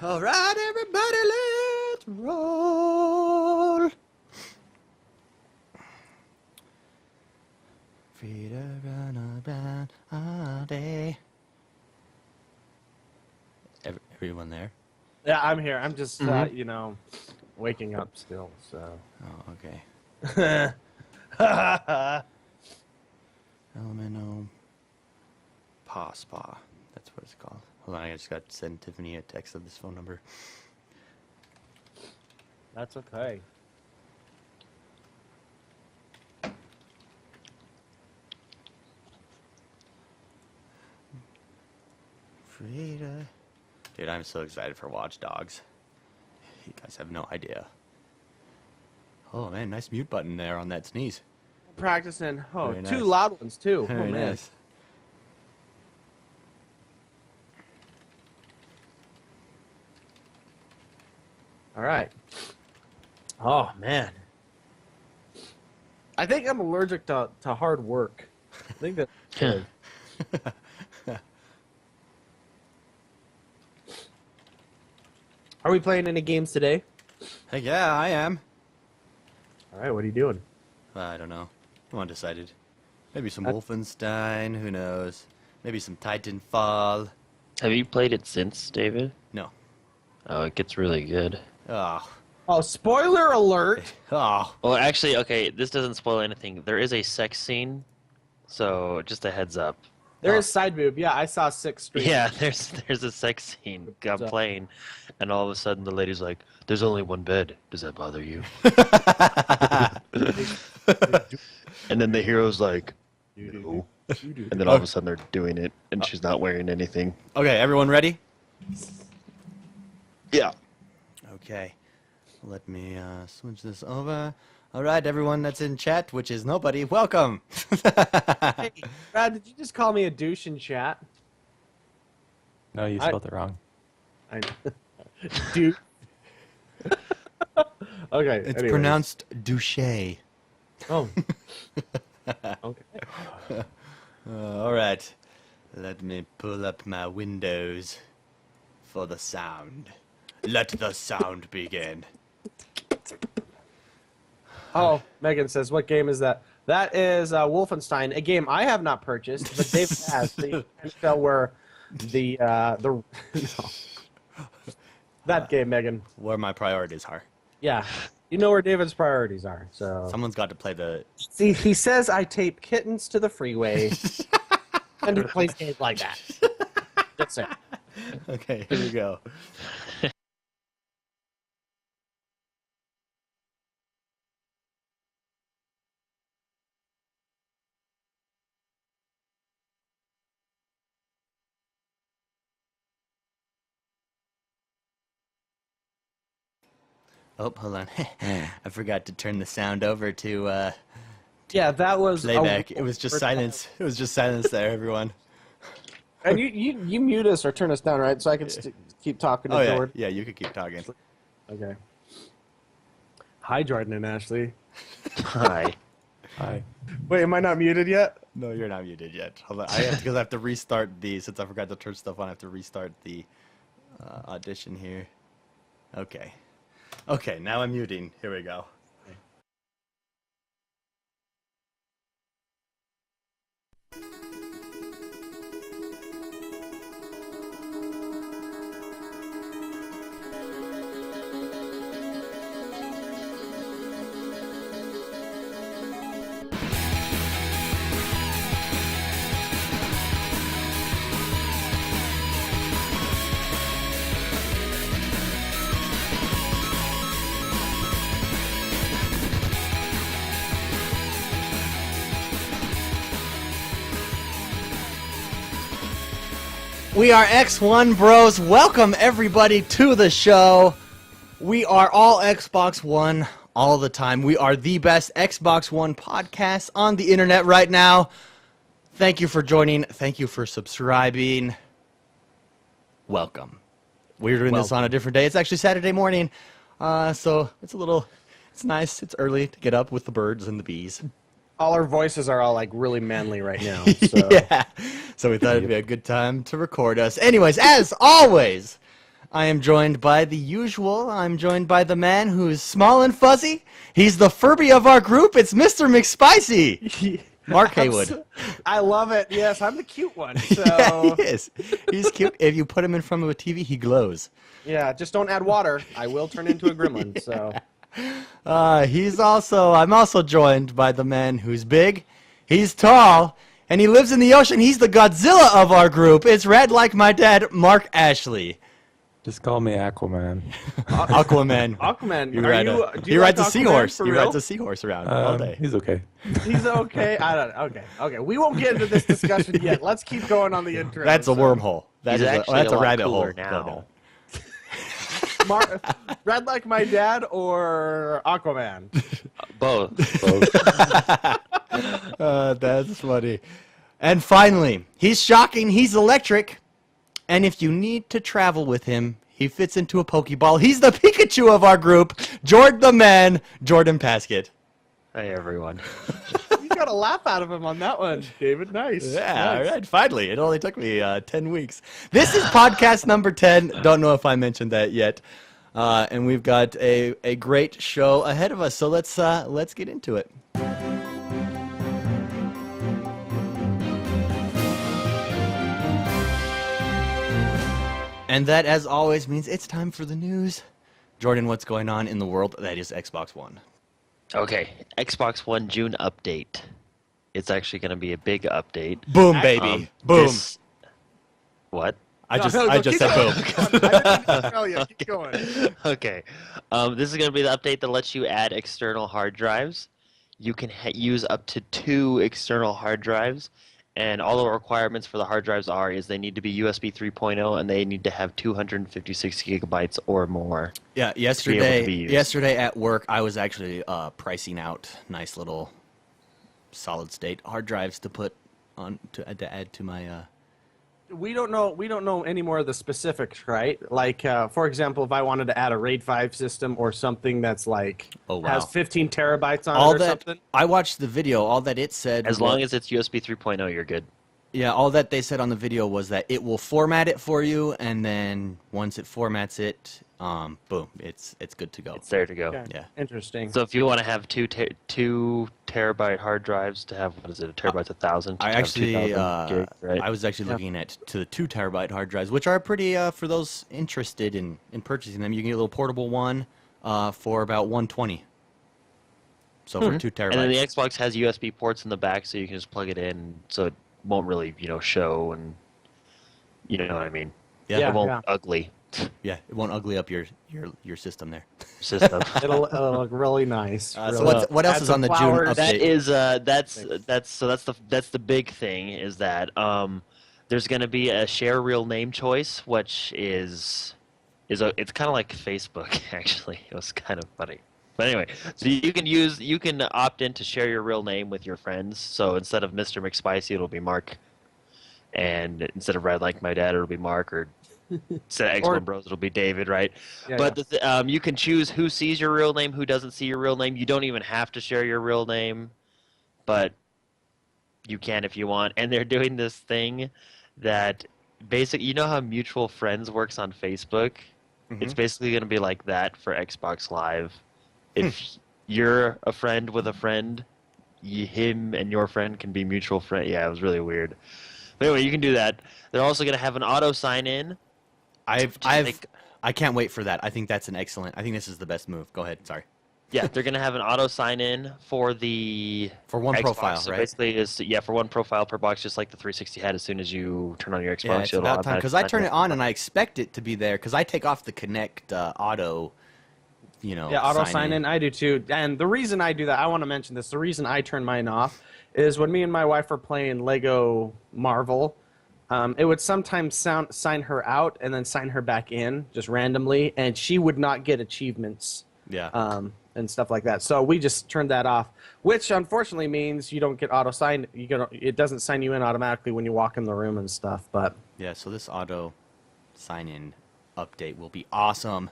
All right, everybody, let's roll. Feet are gonna run all day. Everyone there? Yeah, I'm here. I'm just, waking up still, so. Oh, okay. That's Elemento Spa. That's what it's called. Hold on, I just got to send Tiffany a text of this phone number. okay. Frida. Dude, I'm so excited for Watch Dogs. You guys have no idea. Oh man, nice mute button there on that sneeze. Practicing. Oh, Very two nice. loud ones, too. Very oh, man. nice. All right. Oh, man. I think I'm allergic to hard work. I think that's good. Are we playing any games today? Heck yeah, I am. All right, what are you doing? I don't know. I'm undecided. Maybe some Wolfenstein, who knows? Maybe some Titanfall. Have you played it since, David? No. Oh, it gets really good. Oh. Oh, spoiler alert! Oh. Well, actually, okay, this doesn't spoil anything. There is a sex scene, so just a heads up. There is side boob. Yeah, I saw 6 streams. Yeah, there's a sex scene. I'm playing, and all of a sudden the lady's like, "There's only one bed. Does that bother you?" And then the hero's like, "No." And then all of a sudden they're doing it, and she's not wearing anything. Okay, everyone ready? Yeah. Okay. Let me switch this over. All right, everyone that's in chat, which is nobody, welcome. Hey, Brad, did you just call me a douche in chat? No, you spelled it wrong. Dude. Okay. It's anyways. pronounced douche. Oh. Okay. All right. Let me pull up my windows for the sound. Let the sound begin. Oh, Megan says, what game is that? That is Wolfenstein, a game I have not purchased, but David has. So you can tell where the no. That game, Megan. Where my priorities are. Yeah, you know where David's priorities are. So Someone's got to play the... see, he says I tape kittens to the freeway, and he plays games like that. That's it. Okay, here we go. Oh, hold on. I forgot to turn the sound over to Yeah, that was playback. It was just silence. It was just silence there, everyone. And you mute us or turn us down, right? So I can keep talking to Oh, yeah. Jordan. Yeah, you could keep talking. Okay. Hi, Jordan and Ashley. Hi. Hi. Wait, am I not muted yet? No, you're not muted yet. Hold on. Because I have to restart since I forgot to turn stuff on, I have to restart the audition here. Okay. Okay, now I'm muting. Here we go. We are X1 Bros. Welcome everybody to the show. We are all Xbox One all the time. We are the best Xbox One podcast on the internet right now. Thank you for joining. Thank you for subscribing. Welcome. We're doing this on a different day. It's actually Saturday morning, so it's nice. It's early to get up with the birds and the bees. All our voices are all like really manly right now. So. Yeah. So we thought it'd be a good time to record us. Anyways, as always, I am joined by the usual. I'm joined by the man who's small and fuzzy. He's the Furby of our group. It's Mr. McSpicy. Mark Haywood. I love it. Yes, I'm the cute one. Yeah, So he is. He's cute. If you put him in front of a TV, he glows. yeah, just don't add water. I will turn into a gremlin. So I'm also joined by the man who's big, he's tall, and he lives in the ocean. He's the Godzilla of our group. It's red like my dad, Mark Ashley. Just call me Aquaman. Aquaman. Aquaman, He are rides you? a, Do he you rides like a Aquaman seahorse. for He real? rides a seahorse around all day. He's okay. He's okay. I don't. Okay. We won't get into this discussion yet. Let's keep going on the intro. That's a wormhole. That He's is actually that's a lot rabbit cooler hole. now. Red like my dad or Aquaman? Both. That's funny. And finally, he's shocking. He's electric. And if you need to travel with him, he fits into a Pokeball. He's the Pikachu of our group, Jordan the man, Jordan Paskett. Hey, everyone. You got a laugh out of him on that one, David. Nice. Yeah, Nice. all right. Finally, it only took me 10 weeks. This is podcast number 10. Don't know if I mentioned that yet. And we've got a great show ahead of us. So let's get into it. And that, as always, means it's time for the news. Jordan, what's going on in the world that is Xbox One? Okay, Xbox One June update. It's actually going to be a big update. Boom, baby. Boom. What? I just keep said going. boom. I didn't tell you. Keep going. Okay. This is going to be the update that lets you add external hard drives. You can use up to 2 external hard drives. And all the requirements for the hard drives is they need to be USB 3.0 and they need to have 256 gigabytes or more. Yeah, be able to be used. yesterday at work, I was actually pricing out nice little solid state hard drives to put on to add to my. We don't know any more of the specifics, right? Like, for example, if I wanted to add a RAID 5 system or something that's like Oh, wow. has 15 terabytes on All it or that something. I watched the video. All that it said. As long as it's USB 3.0, you're good. Yeah, all that they said on the video was that it will format it for you, and then once it formats it, boom, it's good to go. It's there to go. Okay. Yeah. Interesting. So if you want to have 2 terabyte hard drives to have, what is it, a terabyte's 1,000? I actually, gig, right? I was actually looking at to the 2 terabyte hard drives, which are pretty for those interested in purchasing them. You can get a little portable one for about $120. So for 2 terabytes. And then the Xbox has USB ports in the back, so you can just plug it in, so it won't really, show, and you know what I mean. Yeah. It won't Yeah. ugly Yeah, it won't ugly up your system there. system. It'll look really nice. So really. what else Add is some on the June flowers. update? That is that's the big thing is that there's going to be a share real name choice, which it's kind of like Facebook actually. It was kind of funny. But anyway, so you can opt in to share your real name with your friends. So instead of Mr. McSpicy, it'll be Mark, and instead of Red like my dad, it'll be Mark, or instead of X1 Bros, it'll be David, right? Yeah, But you can choose who sees your real name, who doesn't see your real name. You don't even have to share your real name, but you can if you want. And they're doing this thing that you know how mutual friends works on Facebook? It's basically going to be like that for Xbox Live. If you're a friend with a friend, him and your friend can be mutual friend. Yeah, it was really weird. But anyway, you can do that. They're also going to have an auto sign in. I can't wait for that. I think that's an excellent. I think this is the best move. Go ahead. Sorry. Yeah, they're going to have an auto sign in for one Xbox. profile, So right? basically, for one profile per box, just like the 360 had. As soon as you turn on your Xbox, Yeah, it's it'll about time because I turn it automatically- on and I expect it to be there because I take off the Connect auto. Yeah, auto sign in. I do too. And the reason I do that, I want to mention this. The reason I turn mine off is when me and my wife are playing Lego Marvel. It would sometimes sign her out and then sign her back in just randomly, and she would not get achievements. Yeah. And stuff like that. So we just turned that off, which unfortunately means you don't get auto signed. It doesn't sign you in automatically when you walk in the room and stuff. But Yeah. So this auto sign in update will be awesome.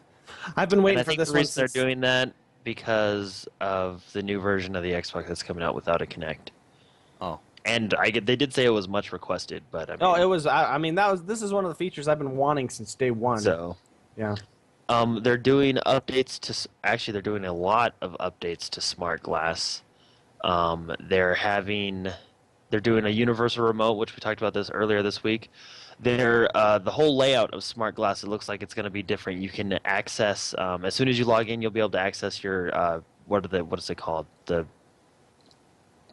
I've been And waiting I for think this the one. reason they're doing that because of the new version of the Xbox that's coming out without a Kinect. Oh. And they did say it was much requested, but I mean, Oh, it was. I mean, this is one of the features I've been wanting since day one. so Yeah. They're doing updates to. Actually, they're doing a lot of updates to Smart Glass. They're doing a universal remote, which we talked about this earlier this week. The whole layout of Smart Glass, it looks like it's going to be different. You can access as soon as you log in, you'll be able to access your what is it called? The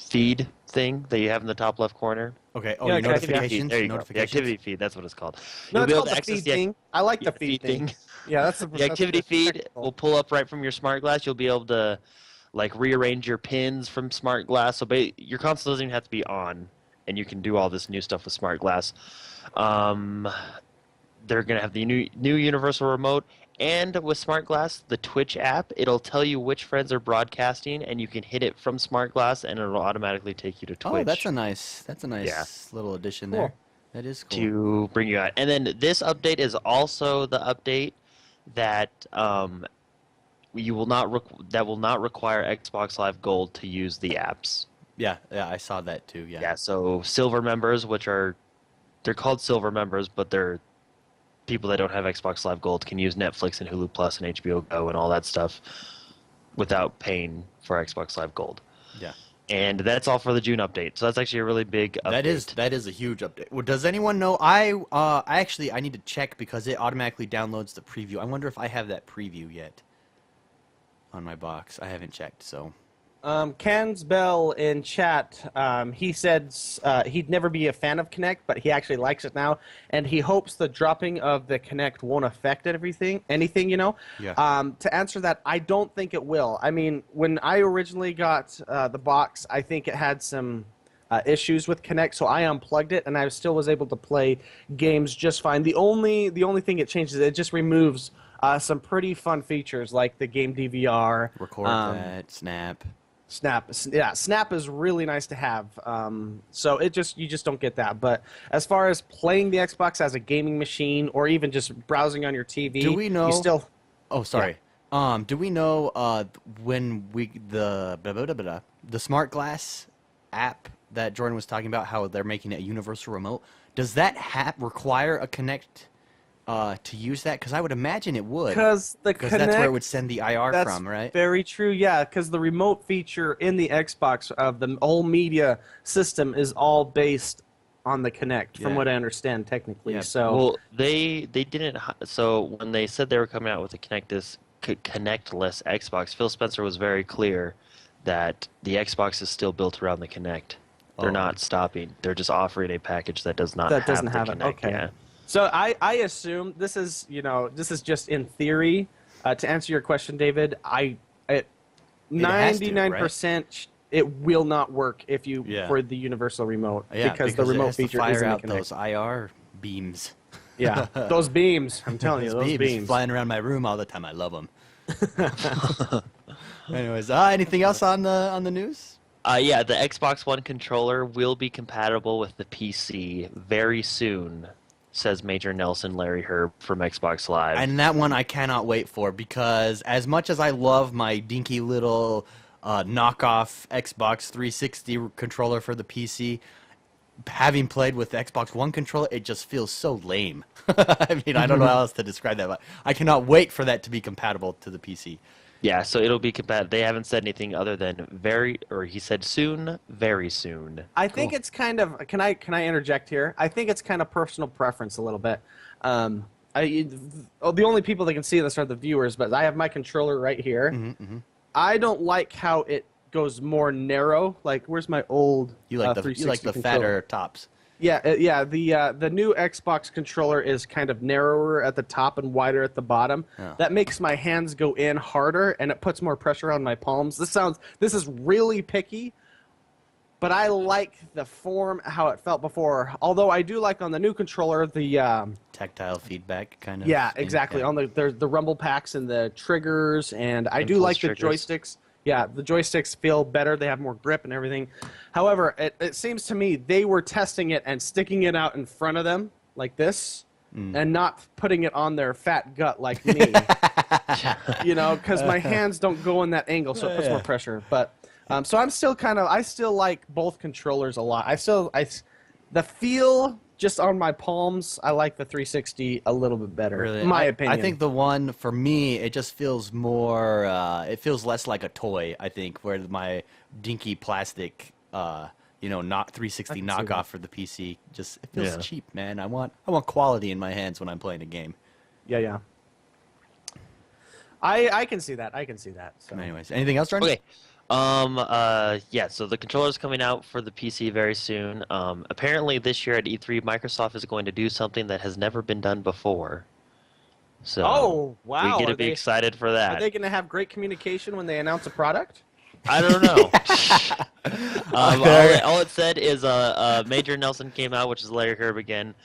feed thing that you have in the top left corner. Okay. Oh, Yeah, your activity notifications. There you go. The Notifications. activity feed, that's what it's called. No, You'll it's be able called to the access feed thing. I like the feed thing. Yeah, that's the activity feed technical. will pull up right from your Smart Glass. You'll be able to like rearrange your pins from Smart Glass. So your console doesn't even have to be on, and you can do all this new stuff with Smart Glass. They're gonna have the new universal remote, and with Smart Glass, the Twitch app. It'll tell you which friends are broadcasting, and you can hit it from Smart Glass, and it'll automatically take you to Twitch. Oh, that's a nice little addition Cool. there. That is cool. To bring you out. And then this update is also the update that you will not that will not require Xbox Live Gold to use the apps. Yeah, I saw that too. Yeah. Yeah, so silver members, they're called silver members, but they're people that don't have Xbox Live Gold can use Netflix and Hulu Plus and HBO Go and all that stuff without paying for Xbox Live Gold. Yeah. And that's all for the June update. So that's actually a really big update. That is a huge update. Well, does anyone know? I need to check because it automatically downloads the preview. I wonder if I have that preview yet on my box. I haven't checked, so. Cans Bell in chat, he said he'd never be a fan of Kinect, but he actually likes it now, and he hopes the dropping of the Kinect won't affect anything, Yeah. To answer that, I don't think it will. I mean, when I originally got the box, I think it had some issues with Kinect, so I unplugged it, and I still was able to play games just fine. The only thing it changes, it just removes some pretty fun features like the game DVR. Record that, Snap is really nice to have. So you just don't get that. But as far as playing the Xbox as a gaming machine or even just browsing on your TV, do we know? You still. Oh, sorry. Yeah. Do we know when the Smart Glass app that Jordan was talking about, how they're making it a universal remote? Does that require a Kinect to use that? Because I would imagine it would. Because that's where it would send the IR from, right? Very true, yeah. Because the remote feature in the Xbox of the whole media system is all based on the Kinect, from what I understand technically. Yeah. So well, they didn't. So when they said they were coming out with a Connectless Xbox, Phil Spencer was very clear that the Xbox is still built around the Kinect. They're not stopping. They're just offering a package that doesn't have the Kinect. Okay. Yeah. So I assume this is just in theory. To answer your question, David, 99% it will not work if you for the universal remote because the remote feature fire isn't out those IR beams. Yeah, those beams. I'm telling you, those beams flying around my room all the time. I love them. Anyways, anything else on the news? Yeah, the Xbox One controller will be compatible with the PC very soon, says Major Nelson Larry Herb from Xbox Live. And that one I cannot wait for, because as much as I love my dinky little knockoff Xbox 360 controller for the PC, having played with the Xbox One controller, it just feels so lame. I mean, I don't know how else to describe that, but I cannot wait for that to be compatible to the PC. Yeah, so it'll be compatible. They haven't said anything other than he said soon, very soon. I think it's kind of. Can I interject here? I think it's kind of personal preference a little bit. The only people that can see this are the viewers, but I have my controller right here. I don't like how it goes more narrow. Like, where's my old? You like the fatter tops. Yeah. The new Xbox controller is kind of narrower at the top and wider at the bottom. Oh. That makes my hands go in harder, and it puts more pressure on my palms. This is really picky, but I like the form how it felt before. Although I do like on the new controller the tactile feedback kind of. Yeah, exactly. On the rumble packs and the triggers, and I do like the joysticks. Yeah, the joysticks feel better. They have more grip and everything. However, it seems to me they were testing it and sticking it out in front of them like this and not putting it on their fat gut like me. Because my hands don't go in that angle, so it puts more pressure. But so I still like both controllers a lot. The feel just on my palms, I like the 360 a little bit better. Really? In my opinion. I think the one for me, it just feels more. It feels less like a toy. I think where my dinky plastic, not 360 knockoff for the PC, just it feels cheap, man. I want quality in my hands when I'm playing a game. Yeah. I can see that. So. Anyways, anything else, Jordan? Okay. So the controller's coming out for the PC very soon. Apparently this year at E3, Microsoft is going to do something that has never been done before. So wow. we get to be excited for that. Are they going to have great communication when they announce a product? I don't know. All it said is Major Nelson came out, which is Larry Herb again.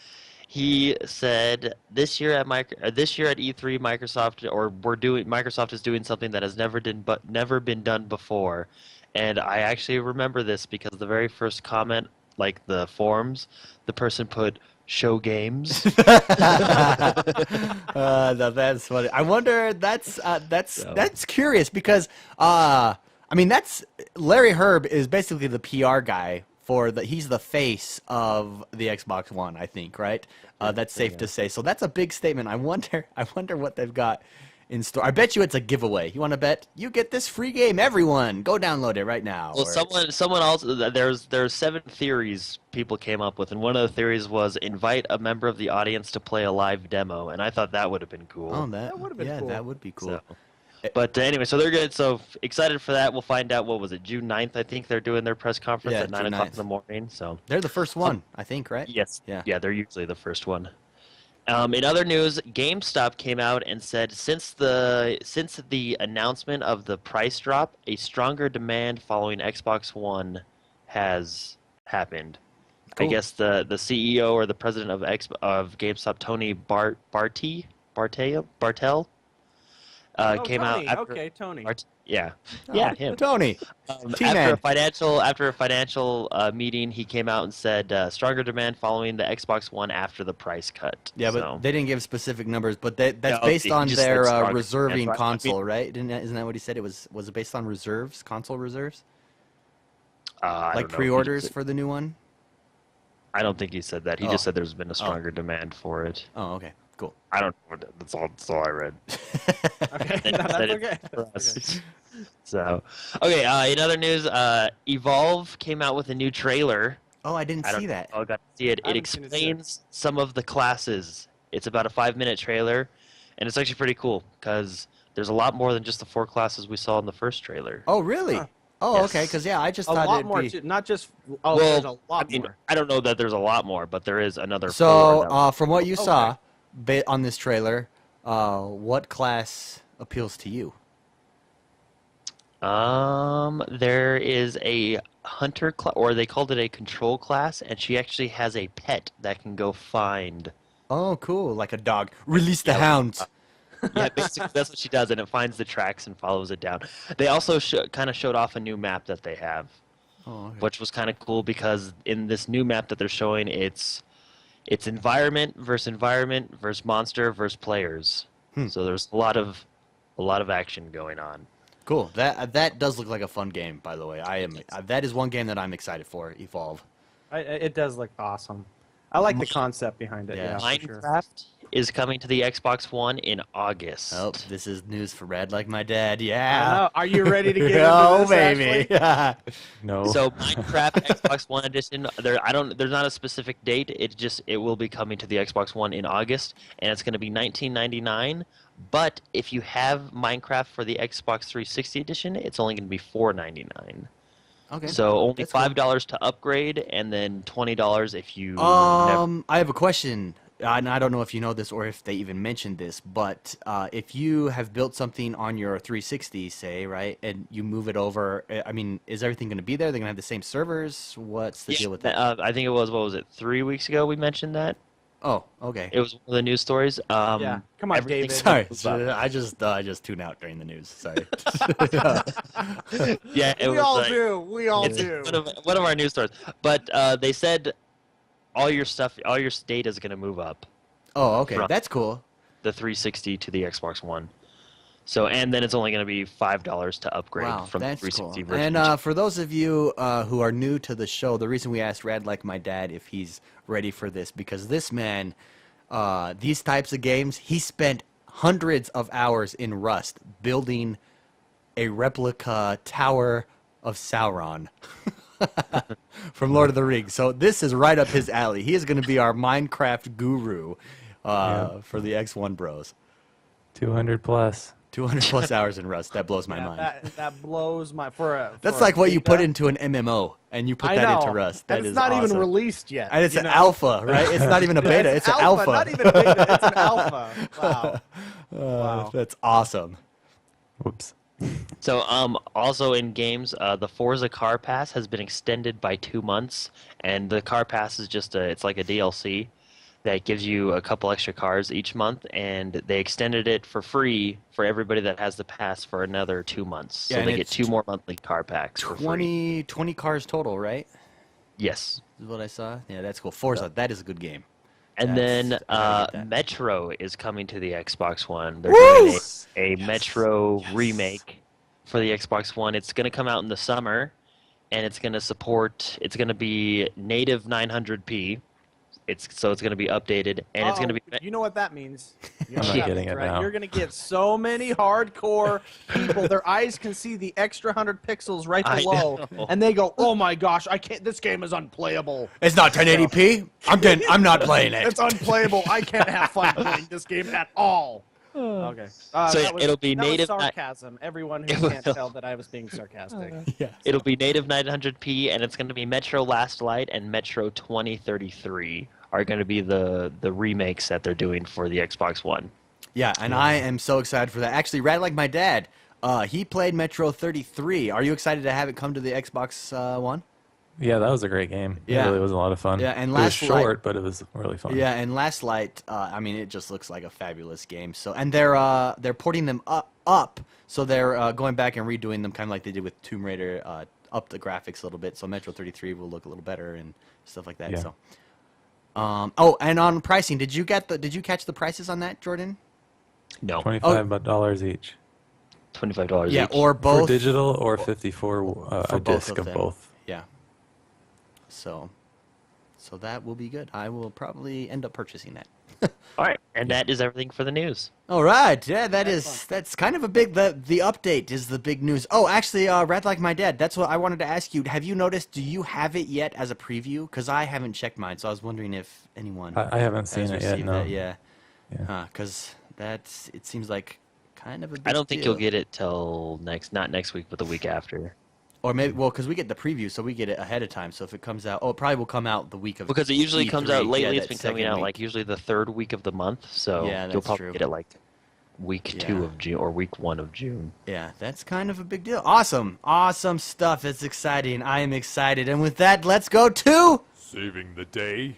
He said this year at E3, Microsoft is doing something that has never been done before, and I actually remember this because the very first comment, like the forums, the person put "show games." That's funny. I wonder. That's curious because that's Larry Herb is basically the PR guy. He's the face of the Xbox One, I think, right? That's safe to say. So that's a big statement. I wonder what they've got in store. I bet you it's a giveaway. You want to bet? You get this free game, everyone. Go download it right now. Well, someone else. There's 7 theories people came up with, and one of the theories was invite a member of the audience to play a live demo, and I thought that would have been cool. Oh, that would have been cool. That would be cool. But anyway, so they're good. So excited for that. We'll find out. What was it? June 9th, I think they're doing their press conference at 9 o'clock in the morning. So they're the first one, I think, right? Yes. Yeah, they're usually the first one. In other news, GameStop came out and said since the announcement of the price drop, a stronger demand following Xbox One has happened. Cool. I guess the CEO or the president of GameStop, Tony Bartel. Came Tony. out. Okay, Tony. Him. Tony. After a financial meeting, he came out and said stronger demand following the Xbox One after the price cut. Yeah, but they didn't give specific numbers. But that's based on their reserving console, right? Isn't that what he said? Was it based on reserves, console reserves? Like pre-orders for the new one? I don't think he said that. He just said there's been a stronger demand for it. Oh, okay. Cool. I don't know. That's all I read. Okay, that's okay. So, in other news, Evolve came out with a new trailer. Oh, I didn't see that. I got to see it. It explains some of the classes. It's about a 5-minute trailer, and it's actually pretty cool because there's a lot more than just the 4 classes we saw in the first trailer. Oh, really? Huh. Oh, yes. Okay. Because I just thought it'd more. Be... Not just. Oh, there's a lot more. I don't know that there's a lot more, but there is another. So, from what you saw on this trailer, what class appeals to you? There is a hunter class, or they called it a control class, and she actually has a pet that can go find. Oh, cool! Like a dog. Release the hounds. Yeah, basically that's what she does, and it finds the tracks and follows it down. They also kind of showed off a new map that they have, which was kind of cool because in this new map that they're showing, it's environment versus monster versus players. So there's a lot of action going on. Cool. That does look like a fun game, by the way. That is one game that I'm excited for. Evolve. It does look awesome. I like the concept behind it. Yeah, Minecraft is coming to the Xbox One in August. Oh, this is news for Red like my dad. Yeah. Are you ready to get into this, baby. No. So Minecraft Xbox One edition. There's not a specific date. It will be coming to the Xbox One in August, and it's going to be $19.99. But if you have Minecraft for the Xbox 360 edition, it's only going to be $4.99. Okay. So only $5 to upgrade, and then $20 if you. I have a question, and I don't know if you know this or if they even mentioned this, but if you have built something on your 360, say, right, and you move it over, I mean, is everything going to be there? They're going to have the same servers? What's the deal with that? I think it was 3 weeks ago we mentioned that. Oh, okay. It was one of the news stories. Yeah, come on, David. Sorry, I just tune out during the news. Sorry. Yeah, we all do. We all do. One of our news stories, but they said all your data is going to move up. Oh, okay, that's cool. The 360 to the Xbox One. So, and then it's only going to be $5 to upgrade Wow, from the that's 360 cool. version. And for those of you who are new to the show, the reason we asked Rad Like My Dad if he's ready for this, because this man, these types of games, he spent hundreds of hours in Rust building a replica Tower of Sauron from Lord of the Rings. So this is right up his alley. He is going to be our Minecraft guru for the X1 Bros. 200 plus. 200 plus hours in Rust. That blows my mind. That blows my That's like what you put into an MMO, and you put that into Rust. That and is it's not awesome. even released yet. And it's an alpha, right? It's not even a beta. It's an alpha. Not even a beta. It's an alpha. Wow. Wow. That's awesome. Whoops. So, also in games, the Forza Car Pass has been extended by 2 months, and the Car Pass is it's like a DLC that gives you a couple extra cars each month, and they extended it for free for everybody that has the pass for another 2 months. Yeah, so they get 2 more monthly car packs for free. 20 cars total, right? Yes. Is what I saw. Yeah, that's cool. Forza, that is a good game. And That's- then Metro is coming to the Xbox One. They're doing a Metro remake for the Xbox One. It's going to come out in the summer, and it's going to be native 900p. It's going to be updated, and it's going to be. You know what that means? You know I'm what not that getting means, it right? now. You're gonna get so many hardcore people. Their eyes can see the extra 100 pixels right I below, know. and they go, "Oh my gosh, I can't! This game is unplayable. It's not 1080p. I'm not playing it. It's unplayable. I can't have fun playing this game at all." Okay. So it'll be that was native. sarcasm. Everyone who can't tell that I was being sarcastic. Yeah. It'll be native 900p, and it's going to be Metro Last Light and Metro 2033 are going to be the remakes that they're doing for the Xbox One. Yeah, and I am so excited for that. Actually, Rad Like My Dad, he played Metro 33. Are you excited to have it come to the Xbox One? Yeah, that was a great game. Yeah. It really was a lot of fun. Yeah, and it was Last short, Light- but it was really fun. Yeah, and Last Light, I mean, it just looks like a fabulous game. So, and they're porting them up, so they're going back and redoing them, kind of like they did with Tomb Raider, up the graphics a little bit. So Metro 33 will look a little better and stuff like that. Yeah. So, oh, and on pricing, did you catch the prices on that, Jordan? No, $25 each. $25 Yeah, each. or both For digital or 54 for a both disc of of them. both. Yeah. So that will be good. I will probably end up purchasing that. All right, and that is everything for the news. All right, yeah, that's kind of a big. The update is the big news. Oh, actually, Rad Like My Dad. That's what I wanted to ask you. Have you noticed? Do you have it yet as a preview? Because I haven't checked mine, so I was wondering if anyone. I haven't seen has it yet. received No. that. Yeah. Yeah. Because it seems like kind of a big I don't think deal. you'll get it till not next week, but the week after. Or maybe, well, because we get the preview, so we get it ahead of time. So if it comes out, it probably will come out the week of. Because it usually E3. comes out lately. Yeah, It's that been coming second out week. like usually the third week of the month. So Yeah, you'll that's probably true. get it like week 2 Yeah. of June or week 1 of June. Yeah, that's kind of a big deal. Awesome stuff. It's exciting. I am excited. And with that, let's go to Saving the day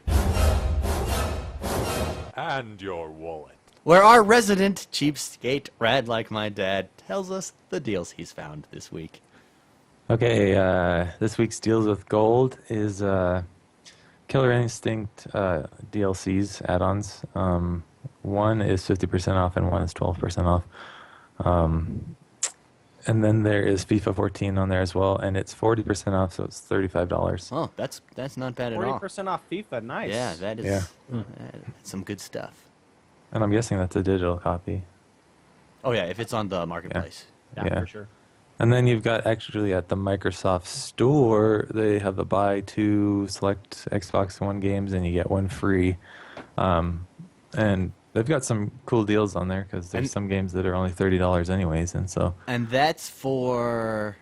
and your wallet. where our resident cheapskate, Rad Like My Dad, tells us the deals he's found this week. Okay, this week's deals with gold is Killer Instinct DLCs, add-ons. One is 50% off and one is 12% off. And then there is FIFA 14 on there as well, and it's 40% off, so it's $35. Oh, that's not bad at all. 40% off FIFA. Nice. Yeah, that is Yeah. that's some good stuff. And I'm guessing that's a digital copy. Oh yeah, if it's on the marketplace. Yeah, for sure. And then you've got actually at the Microsoft Store, they have a buy 2 select Xbox One games and you get one free. And they've got some cool deals on there because there's And- some games that are only $30 anyways. And so, And that's for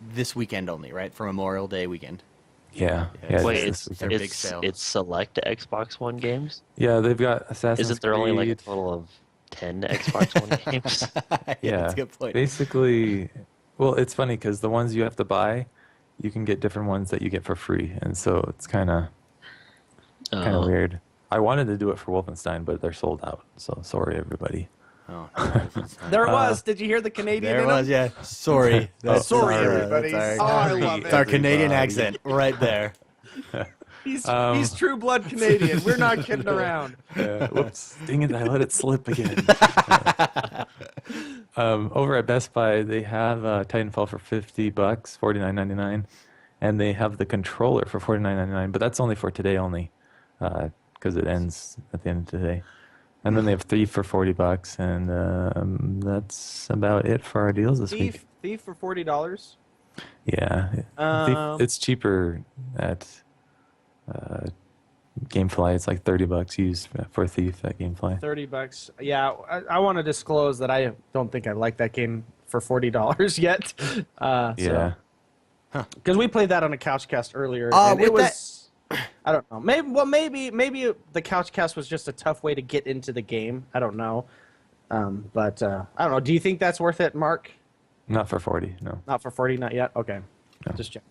this weekend only, right? For Memorial Day weekend. yeah. Yeah, Yeah, Wait, it's- this their weekend. big sale. It's select Xbox One games. Yeah, they've got Assassin's Isn't there Creed. only like a total of 10 Xbox One games? Yeah, that's a good point. basically, well, it's funny because the ones you have to buy, you can get different ones that you get for free. And so it's kind of weird. I wanted to do it for Wolfenstein, but they're sold out. So sorry, everybody. Oh, There it was. Did you hear the Canadian? there it in was. him? Yeah. Sorry. That's Sorry, our, everybody. that's Oh, I our, love it's our it. Canadian accent right there. He's true blood Canadian. We're not kidding around. Whoops. Dang it, I let it slip again. Over at Best Buy, they have Titanfall for $50, $49.99, and they have the controller for $49.99. But that's only for today only, because it ends at the end of today. And then they have Thief for $40, and that's about it for our deals this week. Thief for $40. Yeah, Thief, it's cheaper at GameFly. It's like $30 used for Thief at GameFly. $30. Yeah, I want to disclose that I don't think I like that game for $40 yet. Yeah, because we played that on a Couchcast earlier, and it was. I don't know. Maybe the Couchcast was just a tough way to get into the game. I don't know. But I don't know. Do you think that's worth it, Mark? Not for 40, no. Not for 40, not yet. Okay, no. Just check.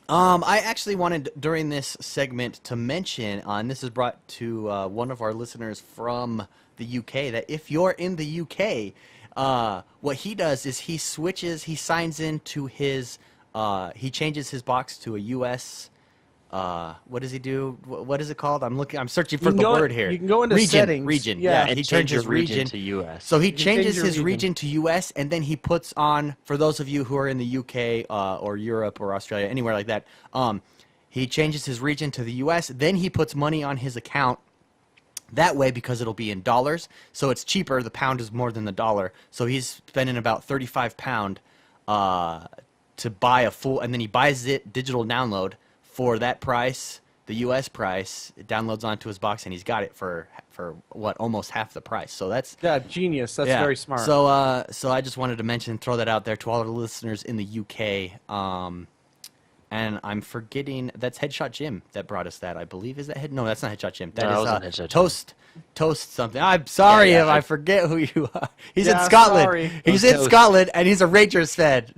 I actually wanted during this segment to mention, and this is brought to one of our listeners from the UK, that if you're in the UK, what he does is he signs into his, he changes his box to a US. What does he do? What is it called? I'm searching for the word here. You can go into settings. Region. Yeah, He changes region to US. So he changes his region to US, and then he puts on, for those of you who are in the UK or Europe or Australia, anywhere like that, he changes his region to the US. Then he puts money on his account. That way, because it'll be in dollars, so it's cheaper. The pound is more than the dollar. So he's spending about £35 to buy a full, and then he buys it digital download. For that price, the U.S. price, it downloads onto his box, and he's got it for what, almost half the price. So that's genius. That's very smart. So I just wanted to throw that out there to all the listeners in the UK. And I'm forgetting, that's Headshot Jim that brought us that, I believe. Is that No, that's not Headshot Jim. That is Toast something. I'm sorry if I forget who you are. He's in Scotland. Sorry. He's in Scotland, and he's a Rangers fan.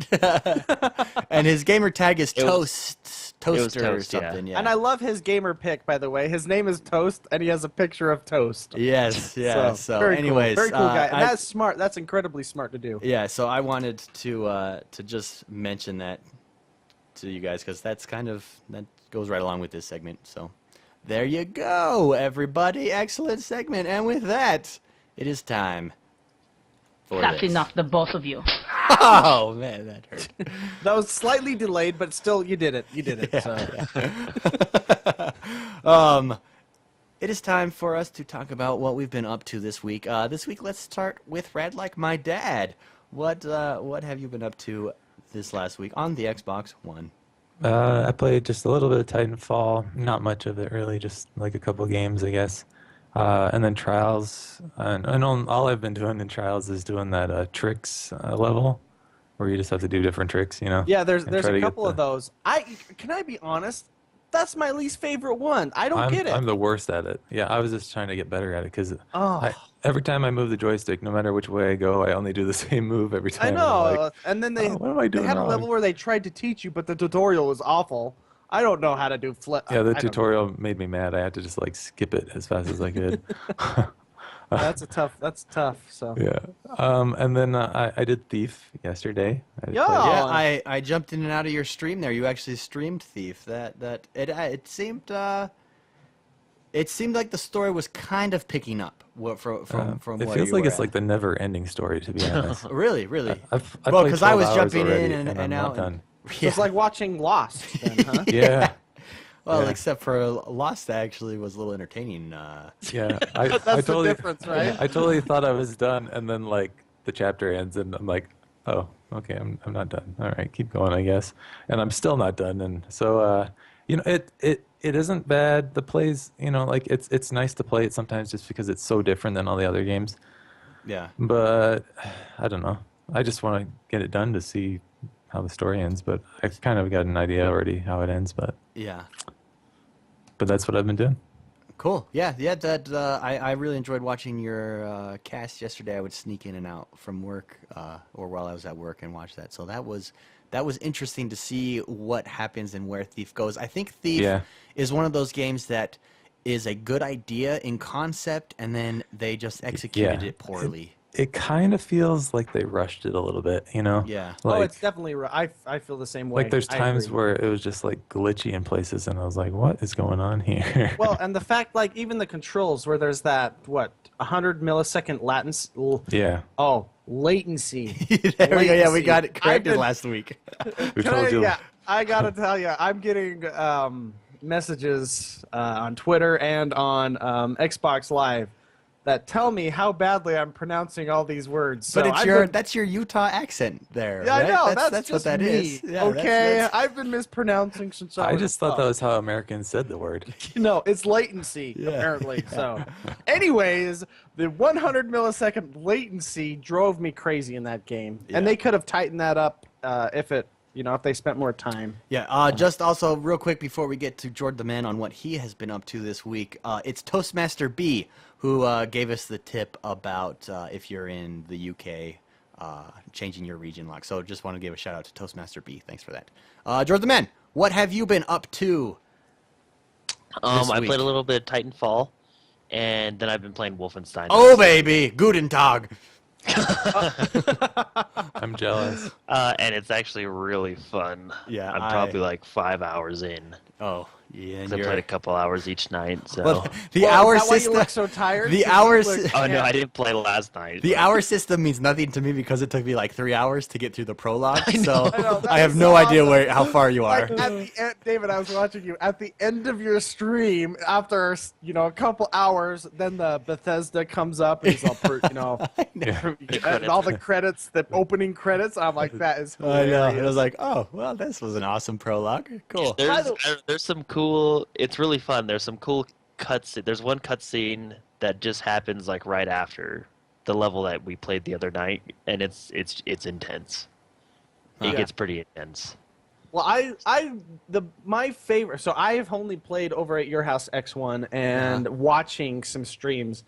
And his gamer tag is Toaster or something. Yeah. And I love his gamer pick, by the way. His name is Toast, and he has a picture of toast. Yes, yeah. So anyways, very cool guy. And that's smart. That's incredibly smart to do. Yeah. So I wanted to just mention that to you guys, because that goes right along with this segment. So there you go, everybody. Excellent segment. And with that, it is time for That's enough, the both of you. Oh man, that hurt. That was slightly delayed, but still, you did it. You did it. Yeah, so. It is time for us to talk about what we've been up to this week. This week, let's start with Rad Like My Dad. What have you been up to this last week on the Xbox One? I played just a little bit of Titanfall. Not much of it, really. Just like a couple games, I guess. And then Trials. And all I've been doing in Trials is doing that tricks level, where you just have to do different tricks, you know? Yeah, there's a couple of those. Can I be honest? That's my least favorite one. I don't get it. I'm the worst at it. Yeah, I was just trying to get better at it, because every time I move the joystick, no matter which way I go, I only do the same move every time. I know. Like, and then they had a level where they tried to teach you, but the tutorial was awful. I don't know how to do flip. Yeah, the tutorial made me mad. I had to just like skip it as fast as I could. That's tough. So yeah. And then I did Thief yesterday. I jumped in and out of your stream there. You actually streamed Thief. It seemed like the story was kind of picking up from it feels like it's like the never-ending story, to be honest. Really. Well, because I was jumping in and out. Done. So it's like watching Lost, then, huh? Yeah. Well, except for Lost, actually was a little entertaining. Yeah, that's I the totally, difference, right? I totally thought I was done, and then like the chapter ends, and I'm like, oh, okay, I'm not done. All right, keep going, I guess. And I'm still not done, and so it isn't bad. The plays, like it's nice to play it sometimes just because it's so different than all the other games. Yeah. But I don't know. I just want to get it done to see how the story ends, but I've kind of got an idea already how it ends. But yeah. But that's what I've been doing. Cool. Yeah. That I really enjoyed watching your cast yesterday. I would sneak in and out from work or while I was at work and watch that. So that was interesting to see what happens and where Thief goes. I think Thief is one of those games that is a good idea in concept, and then they just executed it poorly. It kind of feels like they rushed it a little bit, Yeah. Like, it's definitely. I feel the same way. Like there's times where it was just like glitchy in places, and I was like, "What is going on here?" Well, and the fact, like even the controls, where there's that 100 millisecond latency. Yeah. Oh, latency. There we go. Yeah, we got it corrected last week. We told you. Yeah, I gotta tell you, I'm getting messages on Twitter and on Xbox Live that tell me how badly I'm pronouncing all these words. But So that's your Utah accent there. Yeah, right? I know. That's just what that me. is. Yeah, okay, I've been mispronouncing since I I was just thought that was how Americans said the word. No, it's latency, Yeah. apparently. So, anyways, the 100 millisecond latency drove me crazy in that game. Yeah. And they could have tightened that up if they spent more time. Yeah, just also real quick before we get to Jordan the Man on what he has been up to this week, it's Toastmaster B who gave us the tip about if you're in the UK, changing your region lock. So just want to give a shout out to Toastmaster B. Thanks for that. Jordan the Man, what have you been up to? I played a little bit of Titanfall, and then I've been playing Wolfenstein. Oh baby, Guten Tag. I'm jealous. And it's actually really fun. Yeah, I'm probably like 5 hours in. Oh yeah, and I played a couple hours each night. So. Well, the Well, hour is that why system. you look so tired? The 'Cause you hours. look- Oh no, I didn't play last night. The hour system means nothing to me because it took me like 3 hours to get through the prologue. I know. So I know, that I have is no so idea awesome. how far you are. Like at the end, David, I was watching you. At the end of your stream, after a couple hours, then the Bethesda comes up and it's all, and all the credits, the opening credits. I'm like, that is I hilarious. know. I was like, oh, well, this was an awesome prologue. Cool. There's some cool. It's really fun. There's some cool cuts. There's one cutscene that just happens like right after the level that we played the other night, and it's intense. It gets pretty intense. Well, my favorite. So I've only played over at your house X1 and watching some streams.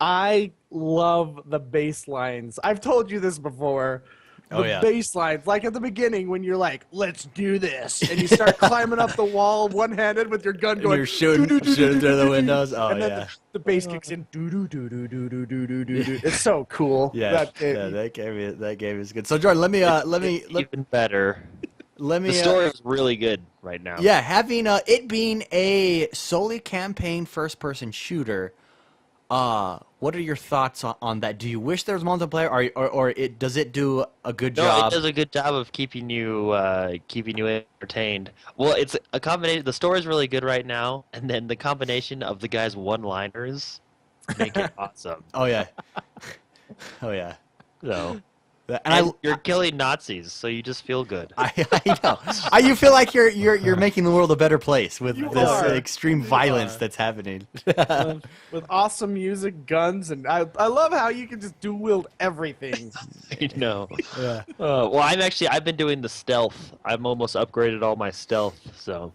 I love the bass lines. I've told you this before. The bass lines, like at the beginning when you're like, "Let's do this," and you start climbing up the wall one-handed with your gun And going. you're shooting through the windows. Oh and then yeah. the bass kicks in. Do do do do do do do do do. It's so cool. Yeah, that game is good. So Jordan, let me Even better. The story is really good right now. Yeah, having it being a solely campaign first-person shooter, what are your thoughts on that? Do you wish there was multiplayer, or does it do a good job? No, it does a good job of keeping you entertained. Well, it's a combination. The story is really good right now, and then the combination of the guy's one-liners make it awesome. Oh yeah, oh yeah. So. And you're killing Nazis, so you just feel good. I know. You feel like you're making the world a better place with this extreme violence that's happening. with awesome music, guns, and I love how you can just dual wield everything. I know. Yeah. Well, I've been doing the stealth. I'm almost upgraded all my stealth. So.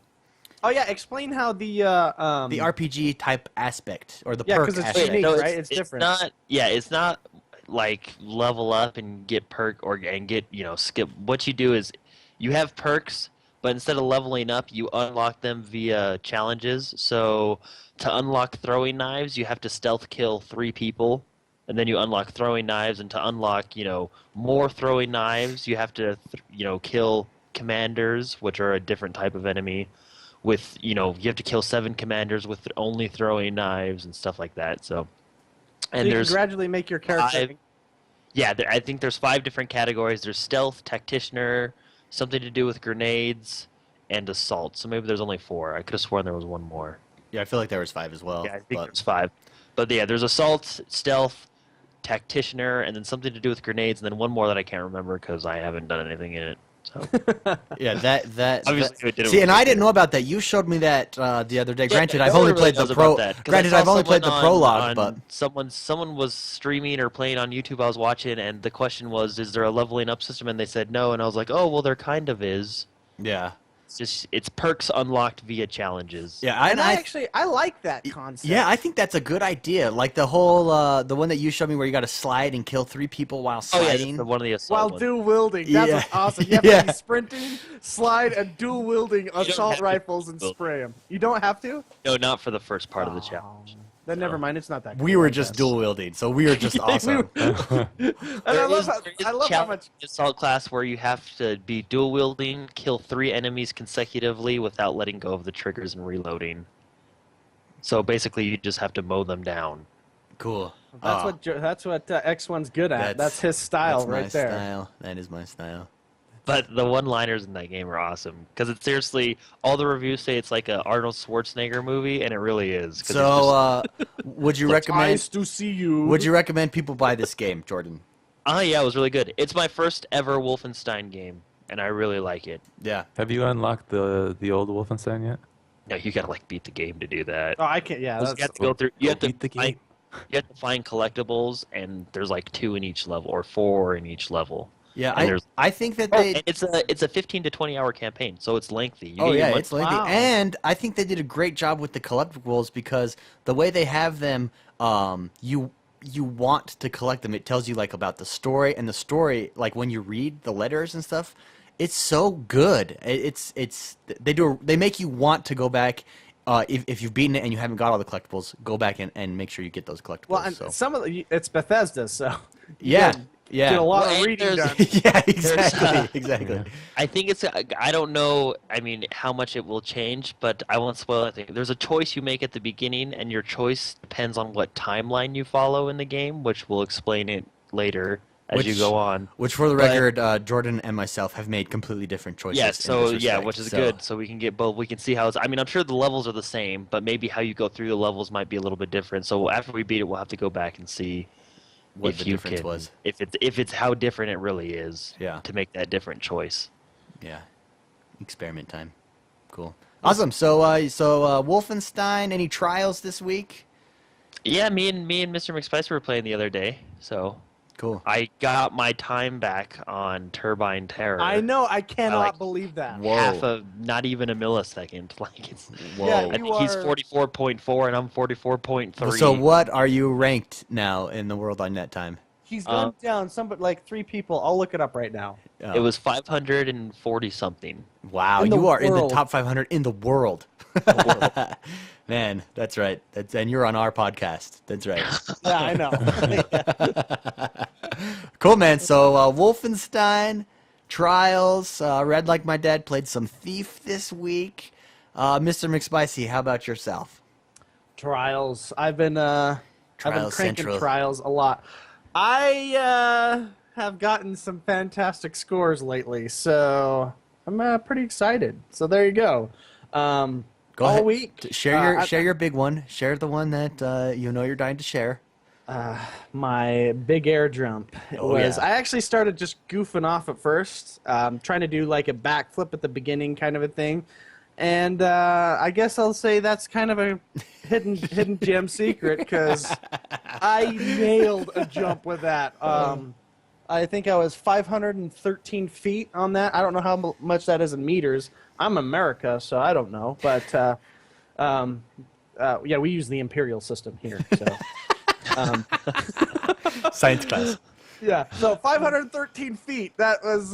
Oh yeah, explain how the RPG type aspect or the perk because it's aspect. unique, No, right? It's different. It's not like level up and get perk and get skip. What you do is you have perks, but instead of leveling up, you unlock them via challenges. So to unlock throwing knives, you have to stealth kill 3 people, and then you unlock throwing knives. And to unlock more throwing knives, you have to kill commanders, which are a different type of enemy. With you have to kill 7 commanders with only throwing knives and stuff like that. So. And so you there's can gradually make your character. I think there's 5 different categories. There's stealth, tacticianer, something to do with grenades, and assault. So maybe there's only 4. I could have sworn there was one more. Yeah, I feel like there was 5 as well. Yeah, I think there's 5. But yeah, there's assault, stealth, tacticianer, and then something to do with grenades, and then one more that I can't remember because I haven't done anything in it. So. Yeah, that. Obviously, See, and I didn't know about that. You showed me that the other day. Granted, I've only played the pro. Granted, I've only played the prologue, but someone was streaming or playing on YouTube. I was watching, and the question was, "Is there a leveling up system?" And they said no, and I was like, "Oh, well, there kind of is." Yeah. It's perks unlocked via challenges. Yeah, I like that concept. Yeah, I think that's a good idea. Like the whole the one that you showed me where you got to slide and kill 3 people while sliding. Oh yeah, one of the assault While ones. dual wielding. That's what's awesome. You have to be sprinting, slide, and dual wielding assault rifles and spray them. You don't have to? No, not for the first part of the challenge. Then never mind. It's not that. We were just dual wielding, so we were just awesome. And I love how much assault class where you have to be dual wielding, kill 3 enemies consecutively without letting go of the triggers and reloading. So basically, you just have to mow them down. Cool. That's what X1's good at. That's his style right there. Style. That is my style. But the one-liners in that game are awesome because it's seriously all the reviews say it's like a Arnold Schwarzenegger movie, and it really is. So, would you recommend? Nice to see you. Would you recommend people buy this game, Jordan? Yeah, it was really good. It's my first ever Wolfenstein game, and I really like it. Yeah. Have you unlocked the old Wolfenstein yet? No, you gotta beat the game to do that. Oh, I can't. Yeah, you have to go through. You have to beat the game. You have to find collectibles, and there's like 2 in each level or 4 in each level. Yeah, I think that it's a 15 to 20 hour campaign, so it's lengthy. It's lengthy, Wow. and I think they did a great job with the collectibles because the way they have them, you want to collect them. It tells you like about the story, and the story, like when you read the letters and stuff, it's so good. They make you want to go back. If you've beaten it and you haven't got all the collectibles, go back and make sure you get those collectibles. Well, and some of it's Bethesda, so yeah. Get a lot of reading done. Yeah, exactly. I think I don't know. I mean, how much it will change, but I won't spoil anything. There's a choice you make at the beginning, and your choice depends on what timeline you follow in the game, which will explain it later as you go on. Which, for the record, Jordan and myself have made completely different choices. Yes, which is good. So we can get both. We can see how it's. I mean, I'm sure the levels are the same, but maybe how you go through the levels might be a little bit different. So after we beat it, we'll have to go back and see what the difference was. If it's how different it really is. Yeah. To make that different choice. Yeah. Experiment time. Cool. Awesome. So Wolfenstein. Any trials this week? Yeah, me and Mr. McSpicer were playing the other day. So. Cool. I got my time back on Turbine Terror. I know. I cannot believe that. Whoa. Not even a millisecond. Like it's. Whoa. Yeah, I think he's 44.4 and I'm 44.3. So what are you ranked now in the world on net time? He's gone down like 3 people. I'll look it up right now. Oh. It was 540 something. Wow, you are in the top 500 in the world. Man, that's right. And you're on our podcast. That's right. Yeah, I know. Cool, man. So Wolfenstein, Trials, Red Like My Dad, played some Thief this week. Mr. McSpicy, how about yourself? Trials. I've been cranking Central. Trials a lot. I have gotten some fantastic scores lately, so I'm pretty excited. So there you go. Go all ahead. week. Share your big one. Share the one that you're dying to share. My big air jump was. Yeah. I actually started just goofing off at first, trying to do like a backflip at the beginning, kind of a thing. And I guess I'll say that's kind of a hidden gem secret because I nailed a jump with that. I think I was 513 feet on that. I don't know how much that is in meters. I'm America, so I don't know. But yeah, we use the imperial system here. So Science class. yeah, so 513 feet. That was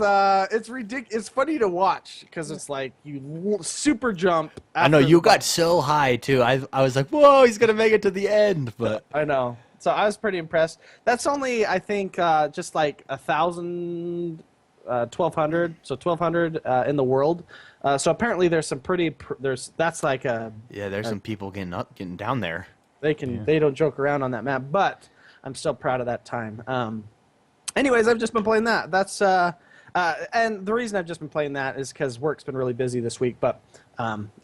it's ridiculous. It's funny to watch because it's like you super jump. I know you got so high too. I was like, whoa, he's gonna make it to the end. But I know. So I was pretty impressed. That's only, I think, just like 1,000, 1,200. So 1,200 in the world. So apparently there's some pretty. That's like a. yeah, there's some people getting down there. They don't joke around on that map, but I'm still proud of that time. Anyways, I've just been playing that. That's and the reason I've just been playing that is because work's been really busy this week, but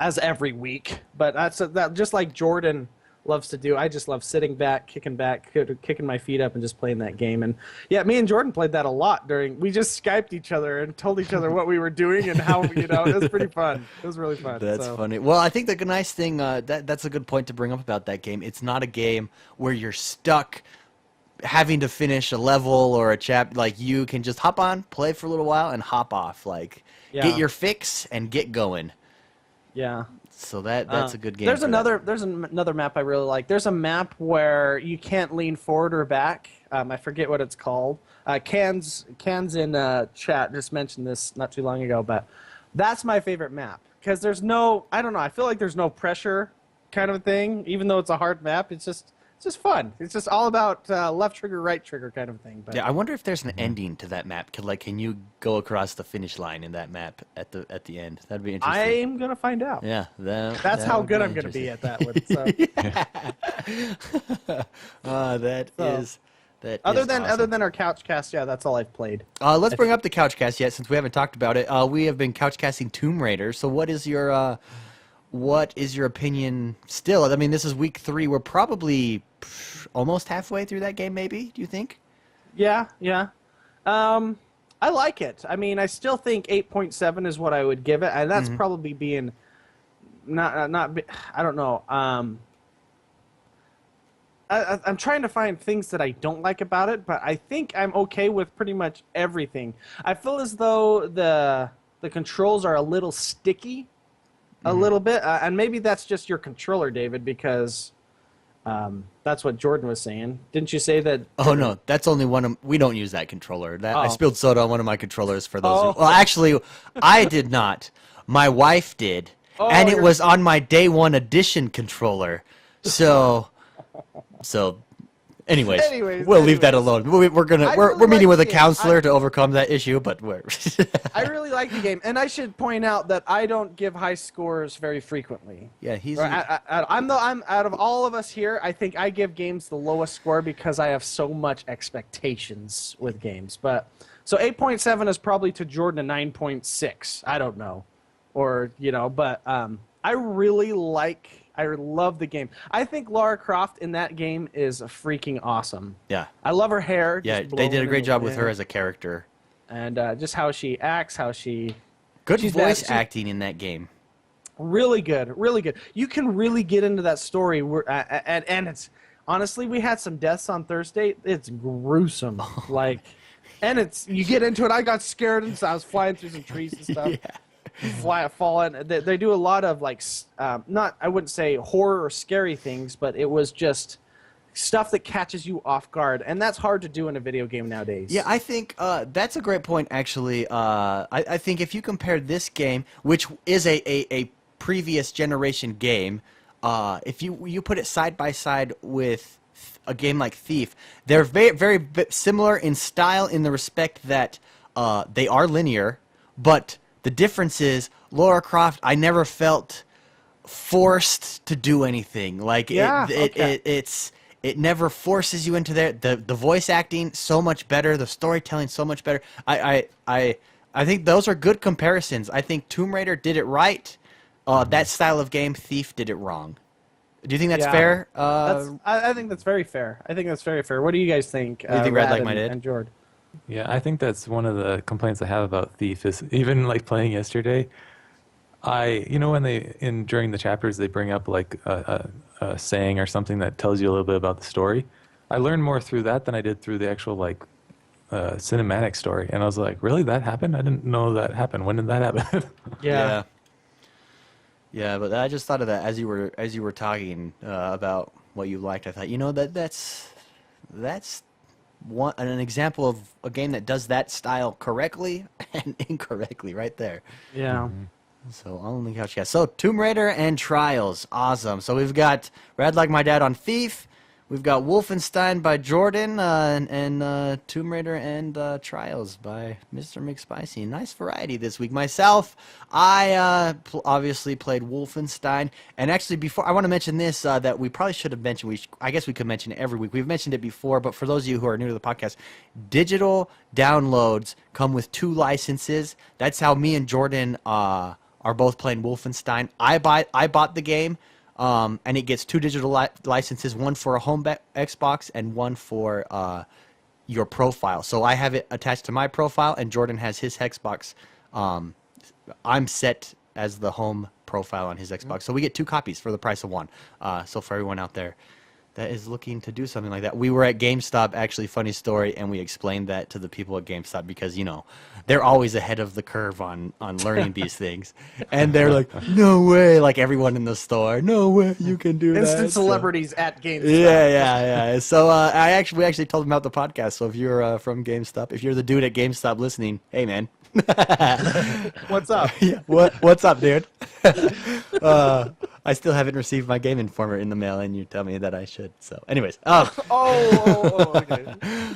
as every week. But that just like Jordan loves to do. I just love sitting back, kicking my feet up, and just playing that game. And yeah, me and Jordan played that a lot during. We just Skyped each other and told each other what we were doing and how it was pretty fun. It was really fun. That's funny. Well, I think the nice thing that's a good point to bring up about that game. It's not a game where you're stuck having to finish a level or a chapter. Like you can just hop on, play for a little while, and hop off. Like get your fix and get going. Yeah. So that's a good game. There's another map I really like. There's a map where you can't lean forward or back. I forget what it's called. Cans in chat just mentioned this not too long ago, but that's my favorite map because there's no, I don't know, I feel like there's no pressure kind of a thing. Even though it's a hard map, it's just It's just fun. It's just all about left trigger, right trigger kind of thing. But Yeah, I wonder if there's an ending to that map. Can you go across the finish line in that map at the end? That'd be interesting. I'm gonna find out. Yeah, that's how good I'm gonna be at that one. So. Other than our couch cast, yeah, that's all I've played. Let's bring up the couch cast yet, since we haven't talked about it. We have been couch casting Tomb Raider. So what is your opinion still? I mean, this is week 3. We're probably almost halfway through that game, maybe. Do you think? Yeah. I like it. I mean, I still think 8.7 is what I would give it, and that's probably being not. I don't know. I'm trying to find things that I don't like about it, but I think I'm okay with pretty much everything. I feel as though the controls are a little sticky, a little bit, and maybe that's just your controller, David, because that's what Jordan was saying. Didn't you say that? Oh no, that's only one of. We don't use that controller. I spilled soda on one of my controllers for those. Oh. Well, actually, I did not. My wife did, and it was on my day 1 edition controller. So, anyways, we'll leave that alone. We're meeting with a counselor to overcome that issue, but we're. I really like the game, and I should point out that I don't give high scores very frequently. Yeah, he's. I'm out of all of us here. I think I give games the lowest score because I have so much expectations with games. But so 8.7 is probably to Jordan a 9.6. I don't know, or but I really like. I love the game. I think Lara Croft in that game is freaking awesome. Yeah. I love her hair. Yeah, they did a great job with her as a character. And just how she acts, Good voice acting in that game. Really good, really good. You can really get into that story. And it's honestly, we had some deaths on Thursday. It's gruesome. And you get into it. I got scared and so I was flying through some trees and stuff. Falling. They do a lot of I wouldn't say horror or scary things, but it was just stuff that catches you off guard, and that's hard to do in a video game nowadays. Yeah, I think that's a great point. Actually, I think if you compare this game, which is a previous generation game, if you put it side by side with a game like Thief, they're very similar in style in the respect that they are linear, but the difference is, Lara Croft, I never felt forced to do anything. It never forces you into there. The voice acting so much better, the storytelling so much better. I think those are good comparisons. I think Tomb Raider did it right. That style of game, Thief did it wrong. Do you think that's fair? I think that's very fair. What do you guys think? Do you think Rad like my dad? And Jordan? Yeah, I think that's one of the complaints I have about Thief is even playing yesterday. When during the chapters they bring up a saying or something that tells you a little bit about the story. I learned more through that than I did through the actual cinematic story, and I was like, really, that happened? I didn't know that happened. When did that happen? Yeah. Yeah, but I just thought of that as you were talking about what you liked. I thought, that's an example of a game that does that style correctly and incorrectly right there. Yeah. So on the couch, yeah. So Tomb Raider and Trials, awesome. So we've got Rad Like My Dad on Thief. We've got Wolfenstein by Jordan and Tomb Raider and Trials by Mr. McSpicy. Nice variety this week. Myself, I obviously played Wolfenstein. And actually, before I want to mention this that we probably should have mentioned. I guess we could mention it every week. We've mentioned it before, but for those of you who are new to the podcast, digital downloads come with 2 licenses. That's how me and Jordan are both playing Wolfenstein. I bought the game. And it gets 2 digital licenses, one for a home Xbox and one for your profile. So I have it attached to my profile, and Jordan has his Xbox. I'm set as the home profile on his Xbox. So we get 2 copies for the price of 1. So for everyone out there that is looking to do something like that. We were at GameStop, actually, funny story, and we explained that to the people at GameStop because, they're always ahead of the curve on learning these things. And they're like, no way, like everyone in the store, no way you can do that. Instant celebrities at GameStop. Yeah. So we actually told them about the podcast. So if you're from GameStop, if you're the dude at GameStop listening, hey, man. What's up? Yeah, what's up, dude? I still haven't received my Game Informer in the mail, and you tell me that I should. So, anyways. Okay.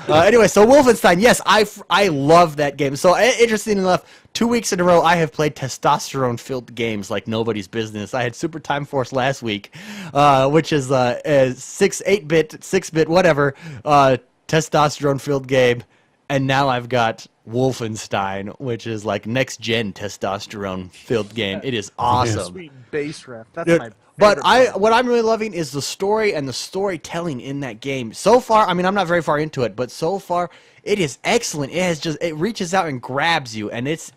Anyway, so Wolfenstein, yes, I love that game. So, interesting enough, 2 weeks in a row, I have played testosterone-filled games like nobody's business. I had Super Time Force last week, which is 8-bit, 6-bit, whatever, testosterone-filled game. And now I've got Wolfenstein, which is like next-gen testosterone-filled game. It is awesome. Sweet bass riff. That's Dude, my but favorite part. what I'm really loving is the story and the storytelling in that game. So far, I mean, I'm not very far into it, but so far, it is excellent. It reaches out and grabs you, and it's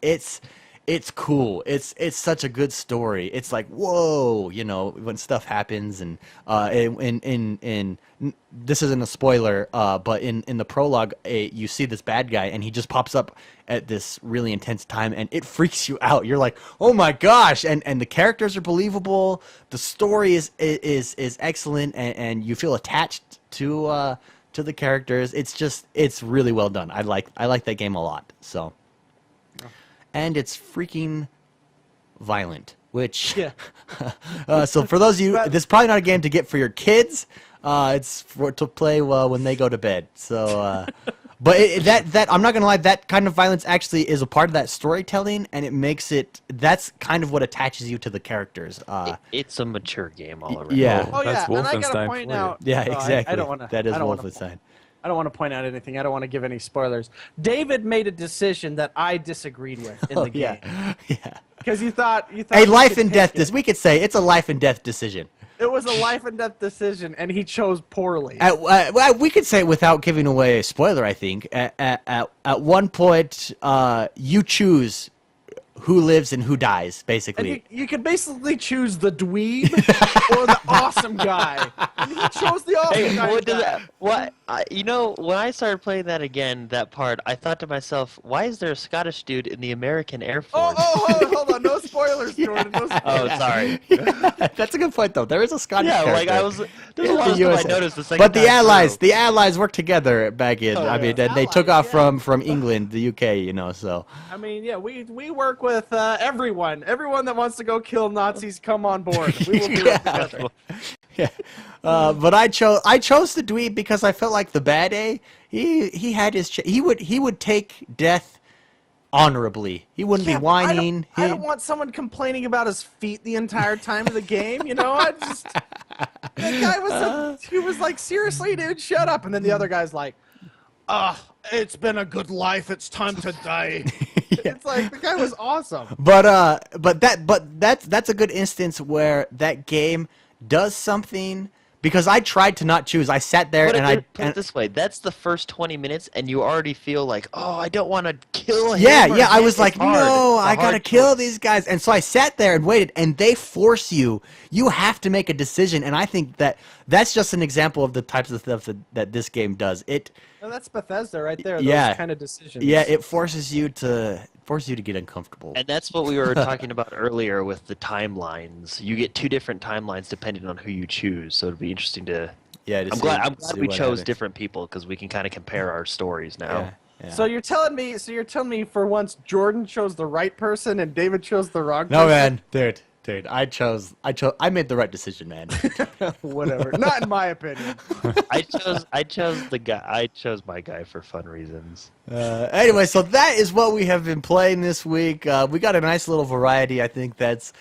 cool. It's such a good story. It's like, whoa, you know, when stuff happens, and this isn't a spoiler, but in the prologue, you see this bad guy, and he just pops up at this really intense time, and it freaks you out. You're like, oh my gosh, and the characters are believable. The story is excellent, and you feel attached to the characters. It's really well done. I like that game a lot. So. And it's freaking violent, which... Yeah. So for those of you, this is probably not a game to get for your kids. It's to play when they go to bed. So, but that I'm not gonna lie, that kind of violence actually is a part of that storytelling, and it makes it. That's kind of what attaches you to the characters. It's a mature game all around. Yeah. Oh, That's yeah, and I gotta Wolfenstein point for you. out... Yeah, exactly. I don't want to... That is Wolfenstein. I don't want to point out anything. I don't want to give any spoilers. David made a decision that I disagreed with in the game. Yeah. Because you thought A you life could and death. take it. We could say it's a life and death decision. It was a life and death decision, and he chose poorly. Well, we could say it without giving away a spoiler. I think at one point, you choose who lives and who dies, basically. And you could basically choose the dweeb or the awesome guy. And he chose the awesome Hey, guy. what does that? What? You know, when I started playing that again, that part, I thought to myself, why is there a Scottish dude in the American Air Force? Hold on. No spoilers, Jordan. No spoilers. Oh, sorry. That's a good point, though. There is a Scottish Yeah, character. like I was. There's a in lot the of stuff I USA. noticed the second But the time Allies, through. the Allies worked together back in. I mean, and they took off Allies, from England, the UK, you know. So I mean, yeah, we work with everyone. Everyone that wants to go kill Nazis, come on board. We will do it together. yeah, but I chose the dweeb because I felt like the bad A. He had his he would take death honorably. He wouldn't be Yeah, but whining. I don't want someone complaining about his feet the entire time of the game. You know, that guy he was like, seriously, dude, shut up. And then the other guy's like, it's been a good life. It's time to die. It's like the guy was awesome. But that's a good instance where that game does something. Because I tried to not choose. I sat there Put and it this way, that's the first 20 minutes, and you already feel like, oh, I don't want to kill him. Yeah, or I him. was It's like, hard. no, It's a I gotta hard kill choice. these guys. And so I sat there and waited, and they force you. You have to make a decision, and I think that's just an example of the types of stuff that this game does. Well, that's Bethesda right there. Those Yeah. kind of decisions. Yeah, it forces you to get uncomfortable. And that's what we were talking about earlier with the timelines. You get two different timelines depending on who you choose, so it'd be interesting to... Yeah, I'm glad see we what chose happens. different people because we can kind of compare our stories now. Yeah, yeah. So you're telling me for once Jordan chose the right person and David chose the wrong No, person? man, dude, I made the right decision, man. Whatever. Not in my opinion. I chose my guy for fun reasons. Anyway, so that is what we have been playing this week. We got a nice little variety. I think that's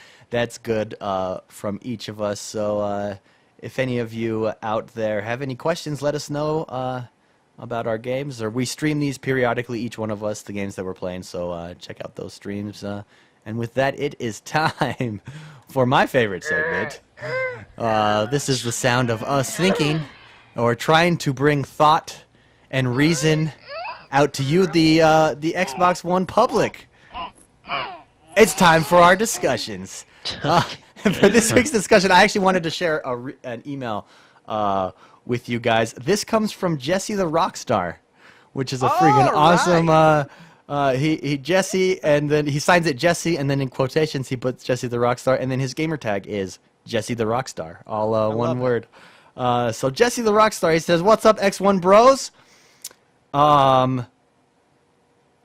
good from each of us. So if any of you out there have any questions, let us know about our games. Or we stream these periodically, each one of us, the games that we're playing. So check out those streams. And with that, it is time for my favorite segment. This is the sound of us thinking or trying to bring thought and reason out to you, the Xbox One public. It's time for our discussions. For this week's discussion, I actually wanted to share an email with you guys. This comes from Jesse the Rockstar, which is a freaking awesome. He Jesse, and then he signs it Jesse, and then in quotations he puts Jesse the Rockstar, and then his gamer tag is Jesse the Rockstar, all one word. So Jesse the Rockstar, he says, "What's up, X1 Bros?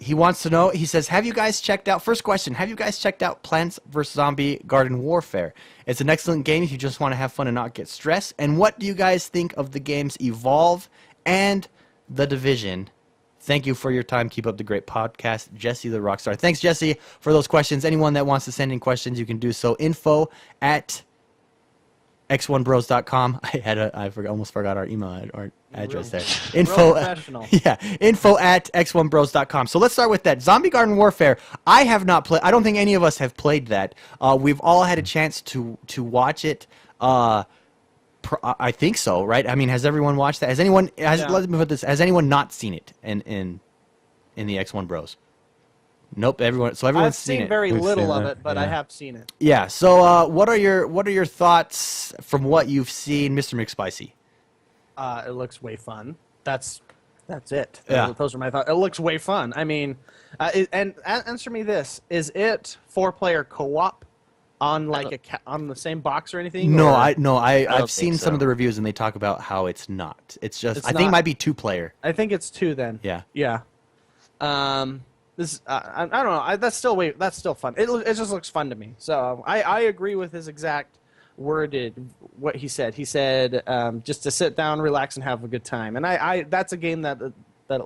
he wants to know, he says, have you guys checked out, first question, have you guys checked out Plants vs. Zombie Garden Warfare? It's an excellent game if you just want to have fun and not get stressed. And what do you guys think of the games Evolve and The Division? Thank you for your time. Keep up the great podcast. Jesse the Rockstar. Thanks, Jesse, for those questions. Anyone that wants to send in questions, you can do so. info@x1bros.com. Almost forgot our email our address there. info@x1bros.com. So let's start with that. Zombie Garden Warfare. I have not played. I don't think any of us have played that. We've all had a chance to watch it. I think so, right? I mean, has everyone watched that? Let me put this. Has anyone not seen it in the X1 Bros? Nope. Everyone's seen it. I've seen very little of it, but I have seen it. Yeah. So, what are your thoughts from what you've seen, Mr. McSpicy? It looks way fun. That's it. Yeah. Those are my thoughts. It looks way fun. I mean, and answer me this: is it 4-player co-op on on the same box or anything? No, or? I've seen some of the reviews and they talk about how it's not. It's just I think it might be 2-player. I think it's 2 then. Yeah. Yeah. This I don't know. That's still fun. It just looks fun to me. So I agree with his exact worded what he said. He said just to sit down, relax, and have a good time. And I that's a game that it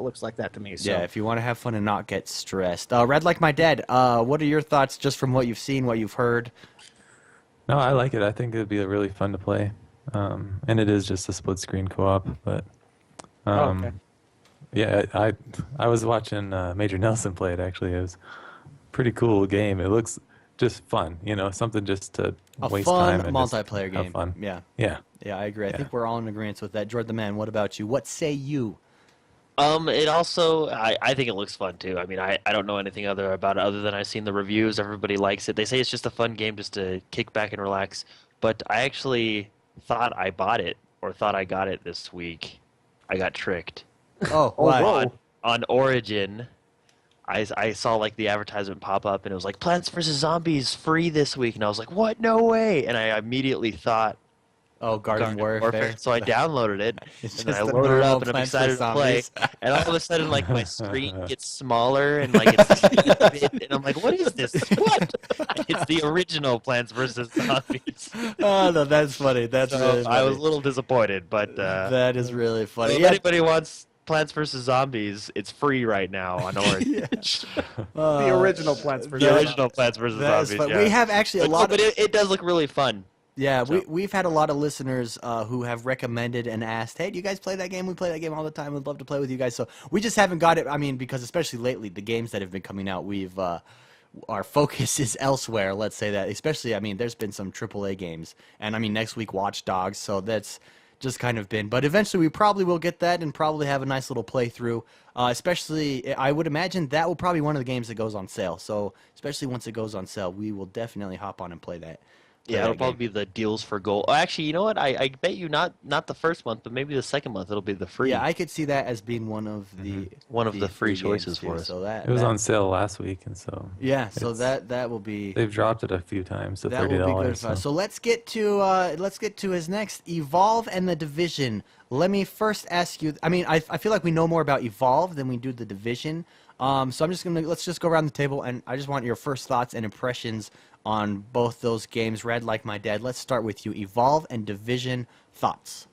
looks like that to me. So. Yeah, if you want to have fun and not get stressed. Red Like My Dad, what are your thoughts just from what you've seen, what you've heard? No, I like it. I think it'd be really fun to play. And it is just a split screen co-op, but okay. Yeah, I was watching Major Nelson play it actually. It was a pretty cool game. It looks just fun, something just to waste time. A fun multiplayer game. Fun. Yeah. Yeah. Yeah, I agree. I think we're all in agreement with that. Jordan the Man, what about you? What say you? It also, I think it looks fun too. I mean, I don't know anything about it other than I've seen the reviews. Everybody likes it. They say it's just a fun game just to kick back and relax. But I actually thought I bought it or thought I got it this week. I got tricked. Oh, why? On Origin, I saw like the advertisement pop up and it was like Plants vs. Zombies free this week. And I was like, what? No way. And I immediately thought, oh, Garden Warfare. So I downloaded it, and I loaded it up, and I'm excited to play. And all of a sudden, like, my screen gets smaller, and like and I'm like, what is this? What? It's the original Plants vs. Zombies. Oh, no, that's funny. That's really funny. I was a little disappointed, but that is really funny. If anybody wants Plants vs. Zombies, it's free right now on Origin. The original Plants vs. The original Plants vs. Zombies. Yeah. We have actually a lot but it does look really fun. Yeah, we've had a lot of listeners who have recommended and asked, hey, do you guys play that game? We play that game all the time. We'd love to play with you guys. So we just haven't got it. I mean, because especially lately, the games that have been coming out, our focus is elsewhere, let's say that. Especially, I mean, there's been some AAA games. And, I mean, next week, Watch Dogs. So that's just kind of been. But eventually, we probably will get that and probably have a nice little playthrough. Especially, I would imagine that will probably be one of the games that goes on sale. So especially once it goes on sale, we will definitely hop on and play that. Yeah, it'll probably be the deals for gold. Actually, you know what? I bet you not the first month, but maybe the second month it'll be the free. Yeah, I could see that as being one of the free choices for us. So that it was on sale last week, and so so that will be. They've dropped it a few times to $30. That will be good. So let's get to his next Evolve and the Division. Let me first ask you. I mean, I feel like we know more about Evolve than we do the Division. So let's just go around the table, and I just want your first thoughts and impressions on both those games. Red Like My Dad, let's start with you. Evolve and Division, thoughts?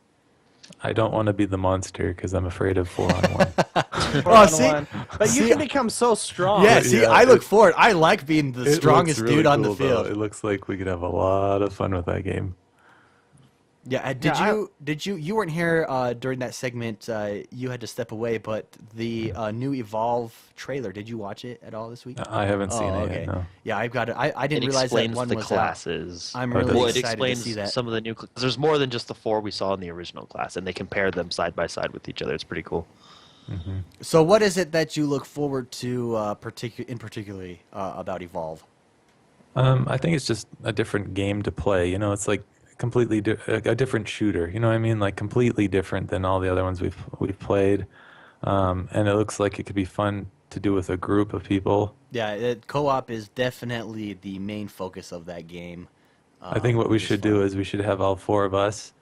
I don't want to be the monster because I'm afraid of 4-on-1. Oh, see? But you can become so strong. Yeah, see, I look forward. I like being the strongest dude on the field. It looks like we could have a lot of fun with that game. Yeah, you weren't here during that segment, you had to step away, but the new Evolve trailer, did you watch it at all this week? I haven't seen it yet, no. Yeah, I've got it. I didn't realize that one the was classes. out. I'm really it excited to explains see that. some of the new there's more than just the 4 we saw in the original class, and they compare them side by side with each other. It's pretty cool. Mm-hmm. So what is it that you look forward to particularly about Evolve? I think it's just a different game to play. It's like completely a different shooter. You know what I mean? Like completely different than all the other ones we've played. And it looks like it could be fun to do with a group of people. Yeah, co-op is definitely the main focus of that game. I think what we should do is we should have all 4 of us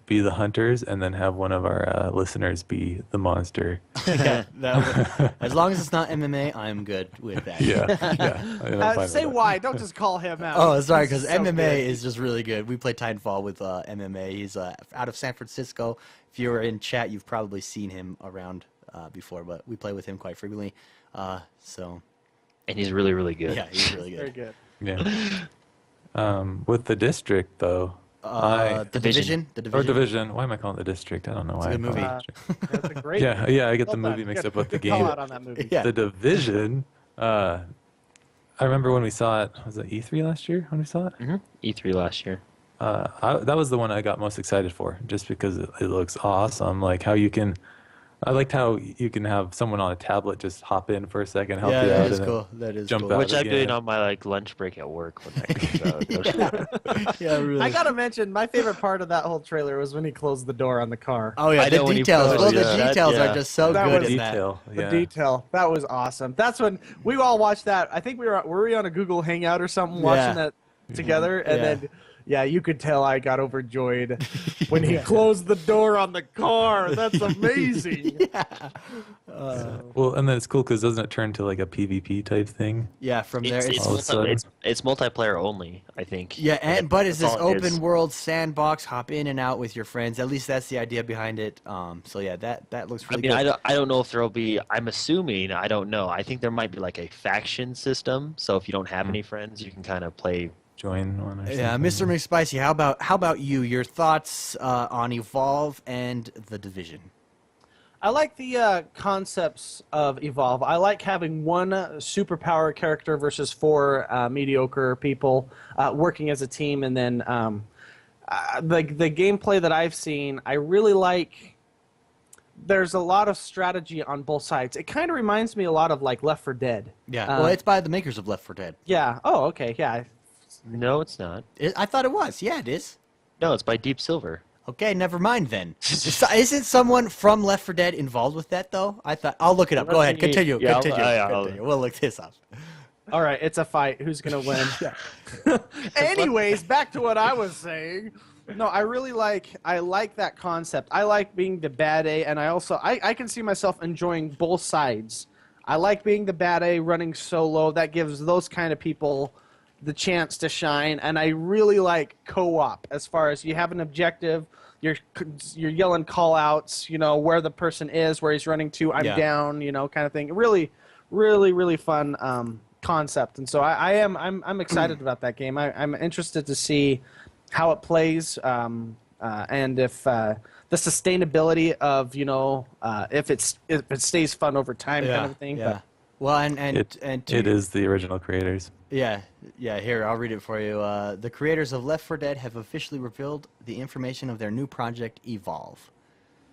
be the hunters, and then have one of our listeners be the monster. Yeah, as long as it's not MMA, I'm good with that. Yeah. Say why. Don't just call him out. Oh, sorry, because He's so MMA good. is just really good. We play Titanfall with MMA. He's out of San Francisco. If you're in chat, you've probably seen him around before, but we play with him quite frequently. So. And he's really, really good. Yeah, he's really good. Very good. Yeah. With the district, though. The Division. Or Division. Why am I calling it the district? I don't know why. a good movie. That's a great. Yeah, I get the Well movie done. mixed Good- up with the good call game. out on that movie. Yeah. The Division. I remember when we saw it. Was it E3 last year when we saw it? E3 last year. That was the one I got most excited for, just because it looks awesome. Like how you can. I liked how you can have someone on a tablet just hop in for a second, help Yeah, you that out, is and cool. That is jump cool. out. Which I'm again. doing on my lunch break at work when that comes out. Yeah, really. I gotta mention, my favorite part of that whole trailer was when he closed the door on the car. Oh yeah, I the know when he details. first Well, the did that, details yeah. are just so That good was in that. Detail. The Yeah. detail. That was awesome. That's when we all watched that. I think were we on a Google Hangout or something watching that together? And then, yeah, you could tell I got overjoyed when he closed the door on the car. That's amazing. Well, and then it's cool because doesn't it turn to like a PvP type thing? Yeah, from there. It's, all of a sudden- it's multiplayer only, I think. Yeah, but it's this That's all it is. open world sandbox, hop in and out with your friends. At least that's the idea behind it. So yeah, that looks I really mean, good. I don't know if there'll be. I'm assuming. I don't know. I think there might be like a faction system. So if you don't have any friends, you can kind of play. Join one or something. Yeah, Mr. McSpicy, how about you? Your thoughts on Evolve and the Division? I like the concepts of Evolve. I like having one superpower character versus four mediocre people working as a team, and then the gameplay that I've seen, I really like. There's a lot of strategy on both sides. It kind of reminds me a lot of like Left 4 Dead. Yeah, well, it's by the makers of Left 4 Dead. Yeah. Oh, okay. Yeah. No, it's not. I thought it was. Yeah, it is. No, it's by Deep Silver. Okay, never mind then. Isn't someone from Left 4 Dead involved with that though? I thought. I'll look it up. Go ahead. Continue. Yeah, Continue. We'll look this up. All right. It's a fight. Who's gonna win? Anyways, back to what I was saying. No, I like that concept. I like being the bad A, and I can see myself enjoying both sides. I like being the bad A, running solo. That gives those kind of people the chance to shine, and I really like co-op as far as you have an objective, you're yelling call-outs, where the person is, where he's running to, I'm down, kind of thing. Really, really, really fun concept, and so I'm excited about that game. I'm interested to see how it plays, and if the sustainability of if it stays fun over time, kind of thing. Yeah. But, Well, and It is the original creators. Yeah. Here, I'll read it for you. The creators of Left 4 Dead have officially revealed the information of their new project, Evolve.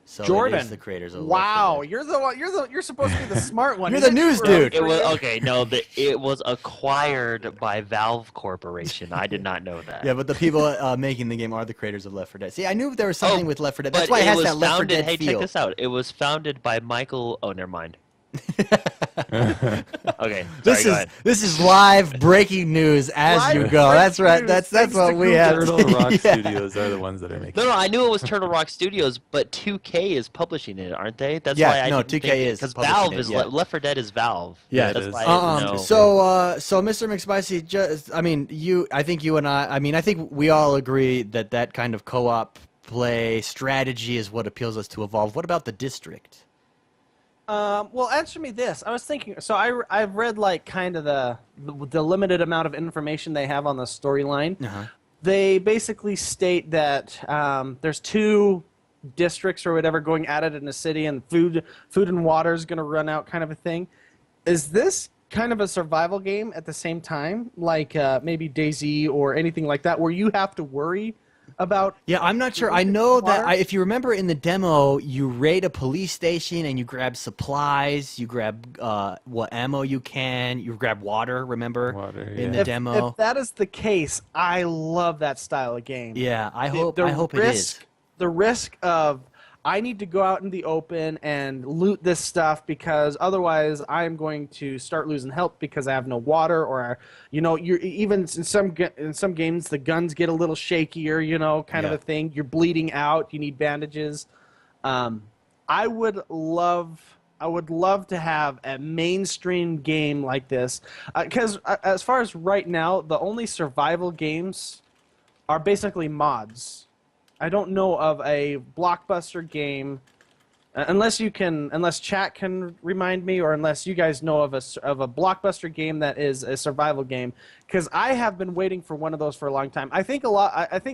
So Jordan, it is the creators of wow, Left 4 Dead. you're the one. You're supposed to be the smart one. You're the news dude. It was okay. No, it was acquired by Valve Corporation. I did not know that. Yeah, but the people making the game are the creators of Left 4 Dead. See, I knew there was something with Left 4 Dead. That's But why it has was that Left 4 founded, Dead hey, feel. check this out. It was founded by Michael. Oh, never mind. Okay. Sorry, This is live breaking news as Live you go. That's right. news, That's thanks what to we have. Turtle Rock Studios are the ones that are making. No, I knew it was Turtle Rock Studios, but 2K is publishing it, aren't they? That's Yeah, why I no, didn't 2K is because publishing Valve it, is yeah. Left 4 Dead is Valve. Yeah, that's it why is. I didn't know. So Mr. McSpicy, I think you and I think we all agree that kind of co-op play strategy is what appeals us to Evolve. What about the District? Well, answer me this. I was thinking. So I've read like kind of the limited amount of information they have on the storyline. Uh-huh. They basically state that there's two districts or whatever going at it in a city, and food and water is going to run out, kind of a thing. Is this kind of a survival game at the same time, like maybe DayZ or anything like that, where you have to worry about? Yeah, I'm not sure. I know water? that if you remember in the demo, you raid a police station and you grab supplies, you grab what ammo you can, you grab water. Remember Water, in yeah. the demo? If that is the case, I love that style of game. Yeah, I hope it is. The risk of I need to go out in the open and loot this stuff because otherwise I'm going to start losing health because I have no water, or you're even in some games the guns get a little shakier, kind of a thing. You're bleeding out. You need bandages. I would love to have a mainstream game like this because as far as right now, the only survival games are basically mods. I don't know of a blockbuster game, unless chat can remind me, or unless you guys know of a blockbuster game that is a survival game. Because I have been waiting for one of those for a long time. I think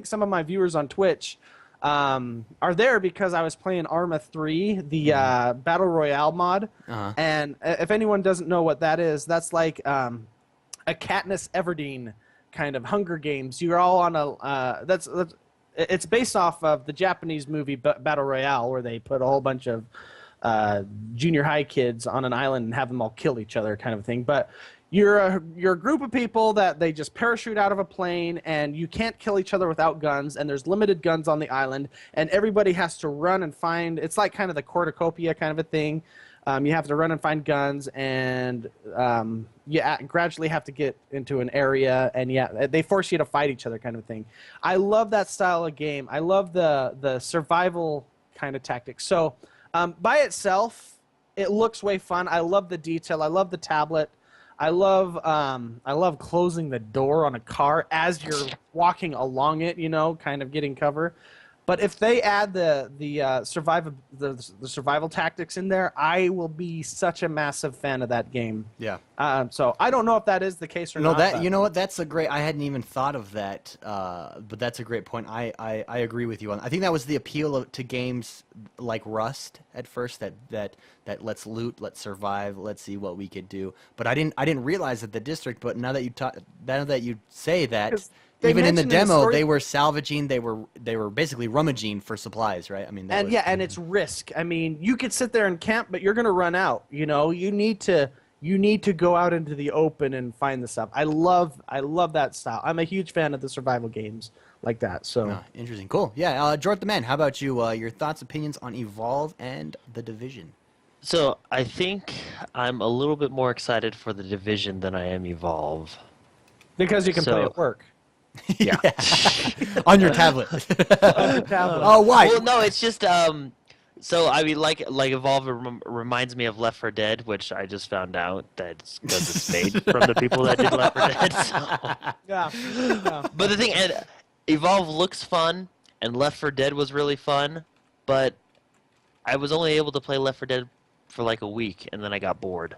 some of my viewers on Twitch are there because I was playing Arma 3, the Battle Royale mod. Uh-huh. And if anyone doesn't know what that is, that's like a Katniss Everdeen kind of Hunger Games. You're all on it's based off of the Japanese movie Battle Royale, where they put a whole bunch of junior high kids on an island and have them all kill each other, kind of thing. But you're a group of people that they just parachute out of a plane, and you can't kill each other without guns, and there's limited guns on the island, and everybody has to run and find. It's like kind of the cornucopia kind of a thing. You have to run and find guns, and you gradually have to get into an area, and they force you to fight each other, kind of thing. I love that style of game. I love the survival kind of tactics. So by itself, it looks way fun. I love the detail. I love the tablet. I love closing the door on a car as you're walking along it, kind of getting cover. But if they add the survival tactics in there, I will be such a massive fan of that game. Yeah. So I don't know if that is the case or not. You know what? That's a great. I hadn't even thought of that. But that's a great point. I agree with you on. I think that was the appeal to games like Rust at first. That let's loot, let's survive, let's see what we could do. But I didn't realize that the district. But now that you say that. Even in the demo, they were salvaging. They were basically rummaging for supplies, right? I mean, and it's risk. I mean, you could sit there and camp, but you're going to run out. You need to go out into the open and find the stuff. I love that style. I'm a huge fan of the survival games like that. So interesting, cool. Yeah, Jordan the Man, how about you? Your thoughts, opinions on Evolve and The Division? So I think I'm a little bit more excited for The Division than I am Evolve. Because you can play at work. Yeah. On your tablet. On your tablet. Oh, why? Well, no, it's just so I mean, like Evolve reminds me of Left 4 Dead, which I just found out that's because it's made from the people that did Left 4 Dead. So. Yeah. But the thing, and Evolve looks fun, and Left 4 Dead was really fun, but I was only able to play Left 4 Dead for like a week, and then I got bored.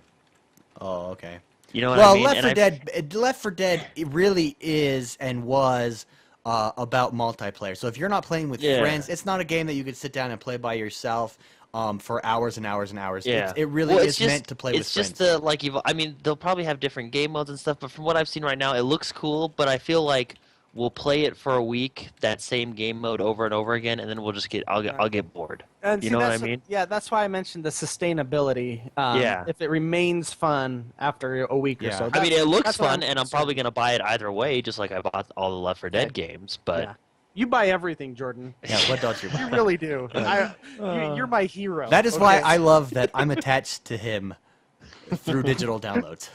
Oh, okay. You know what I mean? Left 4 Dead it really is and was about multiplayer. So if you're not playing with friends, it's not a game that you could sit down and play by yourself for hours and hours and hours. Yeah. It really is meant to play with friends. It's just I mean, they'll probably have different game modes and stuff, but from what I've seen right now, it looks cool, but I feel like we'll play it for a week, that same game mode over and over again, and then I'll get bored. And you know what I mean? Yeah, that's why I mentioned the sustainability. Yeah. If it remains fun after a week or so. I mean, it looks fun, and I'm probably going to buy it either way, just like I bought all the Left 4 Dead games. But you buy everything, Jordan. Yeah, what don't you buy? You really do. You're my hero. That is why I love that I'm attached to him through digital downloads.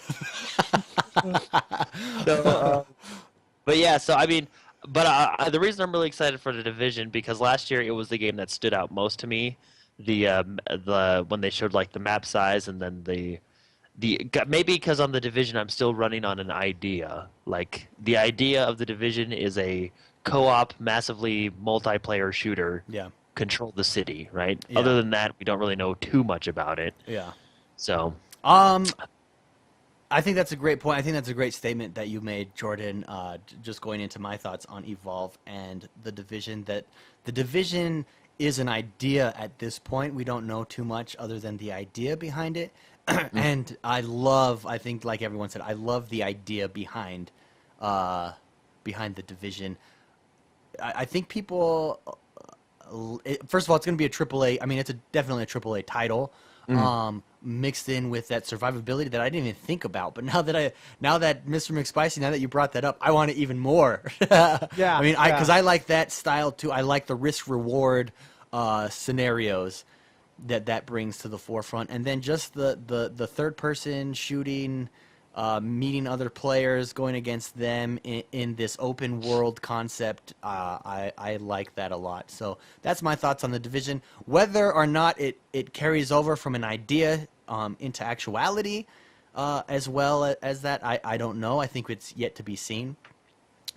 But yeah, so I mean, but the reason I'm really excited for The Division, because last year it was the game that stood out most to me. The when they showed like the map size, and then the maybe because on The Division I'm still running on an idea. Like the idea of The Division is a co-op, massively multiplayer shooter. Yeah. Control the city, right? Yeah. Other than that, we don't really know too much about it. Yeah. So. I think that's a great point. I think that's a great statement that you made, Jordan, just going into my thoughts on Evolve and The Division, that The Division is an idea at this point. We don't know too much other than the idea behind it. And I think like everyone said, I love the idea behind The Division. I think people, first of all, it's going to be a AAA. I mean, it's definitely a AAA title. Mixed in with that survivability that I didn't even think about, but now that Mr. McSpicy, now that you brought that up, I want it even more. Yeah. I mean, because I like that style too. I like the risk reward scenarios that brings to the forefront, and then just the third person shooting, meeting other players, going against them in this open world concept. I like that a lot. So that's my thoughts on The Division. Whether or not it carries over from an idea into actuality, as well as that, I don't know. I think it's yet to be seen.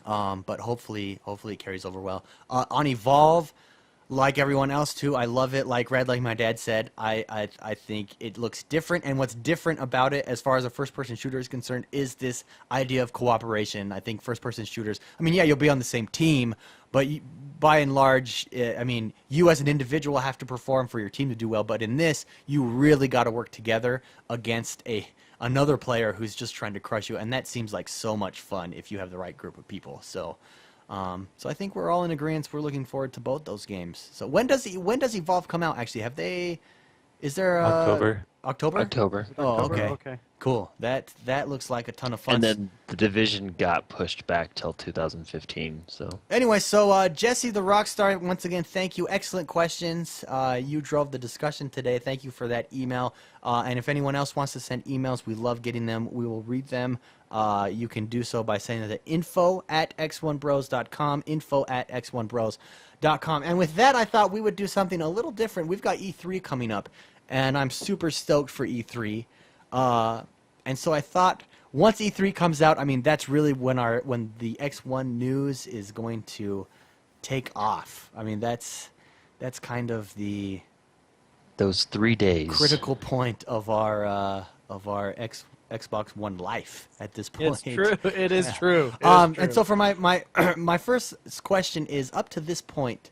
But hopefully it carries over well. On Evolve, like everyone else too, I love it. Like my dad said, I think it looks different, and what's different about it as far as a first-person shooter is concerned is this idea of cooperation. I think first-person shooters, I mean, yeah, you'll be on the same team, but by and large, I mean, you as an individual have to perform for your team to do well, but in this, you really got to work together against another player who's just trying to crush you, and that seems like so much fun if you have the right group of people. So I think we're all in agreement. We're looking forward to both those games. So when does Evolve come out? Actually, is there October? October. Oh, okay. Cool. That looks like a ton of fun. And then The Division got pushed back till 2015. So anyway, so Jesse the Rockstar, once again, thank you. Excellent questions. You drove the discussion today. Thank you for that email. And if anyone else wants to send emails, we love getting them. We will read them. You can do so by sending it to info@x1bros.com, info@x1bros.com. And with that, I thought we would do something a little different. We've got E3 coming up, and I'm super stoked for E3. And so I thought once E3 comes out, I mean, that's really when the X1 news is going to take off. I mean, that's kind of those 3 days critical point of our Xbox One life at this point. It's true. It is true. And so for my my first question is, up to this point,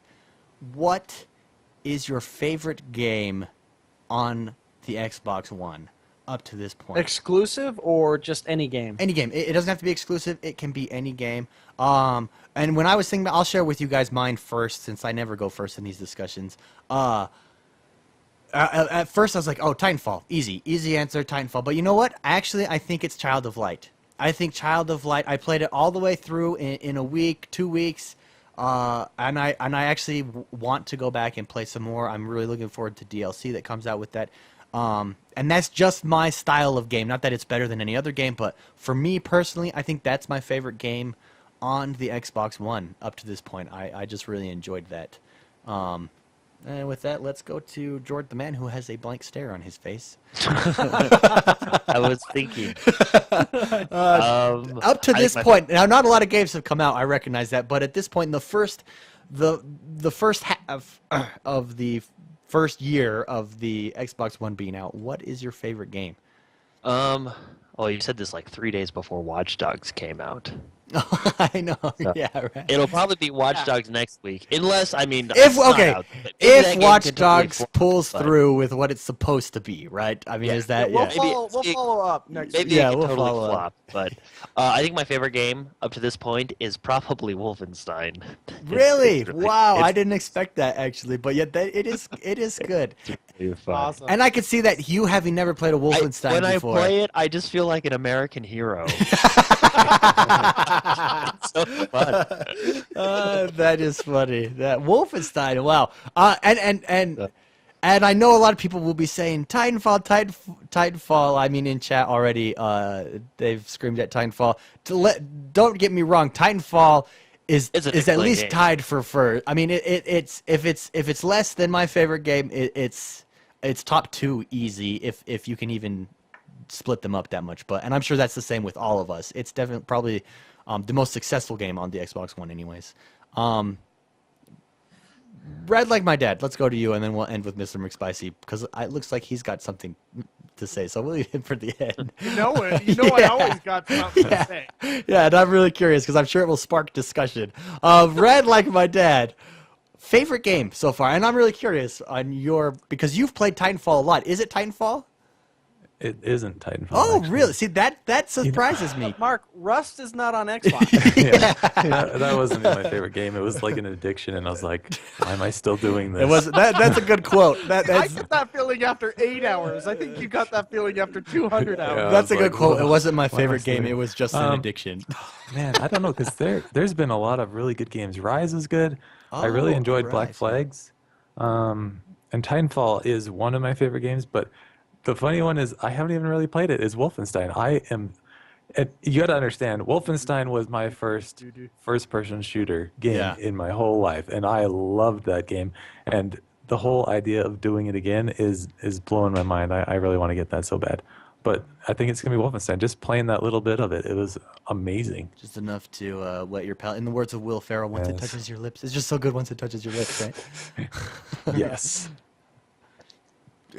what is your favorite game on the Xbox One? Up to this point, exclusive or just any game? Any game. It doesn't have to be exclusive. It can be any game. And when I was thinking, I'll share with you guys mine first, since I never go first in these discussions. At first, I was like, "Oh, Titanfall, easy answer, Titanfall." But you know what? Actually, I think it's Child of Light. I think Child of Light. I played it all the way through in a week, 2 weeks, and I actually want to go back and play some more. I'm really looking forward to DLC that comes out with that. And that's just my style of game. Not that it's better than any other game, but for me personally, I think that's my favorite game on the Xbox One up to this point. I just really enjoyed that. And with that, let's go to George, the man who has a blank stare on his face. I was thinking. Up to this point, now not a lot of games have come out. I recognize that, but at this point, the first half of the first year of the Xbox One being out, what is your favorite game? Well, you said this like 3 days before Watch Dogs came out. I know. So yeah, right. It'll probably be Watch Dogs next week, unless if Watch Dogs pulls through with what it's supposed to be, right? I mean, is that we'll follow up next week. Maybe we'll totally flop, but I think my favorite game up to this point is probably Wolfenstein. Really? Wow, I didn't expect that actually, but yet it is good. Awesome. And I could see that you having never played a Wolfenstein before. When I play it, I just feel like an American hero. It's so fun. That is funny. That Wolfenstein. Wow. And I know a lot of people will be saying Titanfall. I mean, in chat already, they've screamed at Titanfall. Don't get me wrong. Titanfall is at least game. Tied for first. I mean, it's if it's less than my favorite game, it's top two easy if you can even split them up that much. And I'm sure that's the same with all of us. It's definitely probably the most successful game on the Xbox One, anyways. Red like my dad. Let's go to you, and then we'll end with Mr. McSpicy because it looks like he's got something to say. So we'll leave him for the end. You know it. You know I always got something to say. Yeah, and I'm really curious because I'm sure it will spark discussion. Red like my dad. Favorite game so far, and I'm really curious on because you've played Titanfall a lot. Is it Titanfall? It isn't Titanfall. Oh, actually. really? See, that surprises me. Mark, Rust is not on Xbox. That wasn't my favorite game. It was like an addiction, and I was like, why am I still doing this? It was that's a good quote. I got that feeling after 8 hours. I think you got that feeling after 200 hours. Yeah, that's a good like, quote. It wasn't my favorite game. It was just an addiction. Man, I don't know, because there's been a lot of really good games. Rise is good. I really enjoed Black Flags. And Titanfall is one of my favorite games, but the funny one is I haven't even really played it. Is Wolfenstein. You got to understand, Wolfenstein was my first-person shooter game in my whole life, and I loved that game. And the whole idea of doing it again is blowing my mind. I really want to get that so bad. But I think it's going to be Wolfenstein. Just playing that little bit of it, it was amazing. Just enough to wet your palate. In the words of Will Ferrell, once it touches your lips. It's just so good once it touches your lips, right? Yes.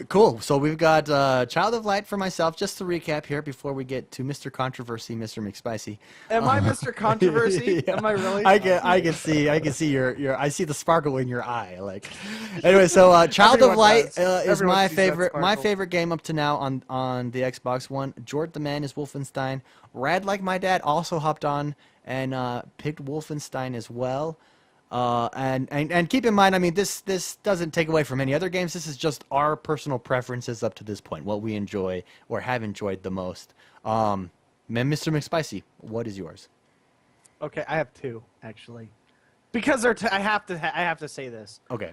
Cool. So we've got Child of Light for myself. Just to recap here before we get to Mr. Controversy, Mr. McSpicy. Am I Mr. Controversy? Yeah. Am I really? I can see your I see the sparkle in your eye. Like, anyway, so Child of Light is my favorite game up to now on the Xbox One. Jord the Man is Wolfenstein. Rad Like My Dad also hopped on and picked Wolfenstein as well. And keep in mind, I mean, this doesn't take away from any other games. This is just our personal preferences up to this point, what we enjoy or have enjoyed the most. Mr. McSpicy, what is yours? Okay, I have two actually, because I have to say this. Okay.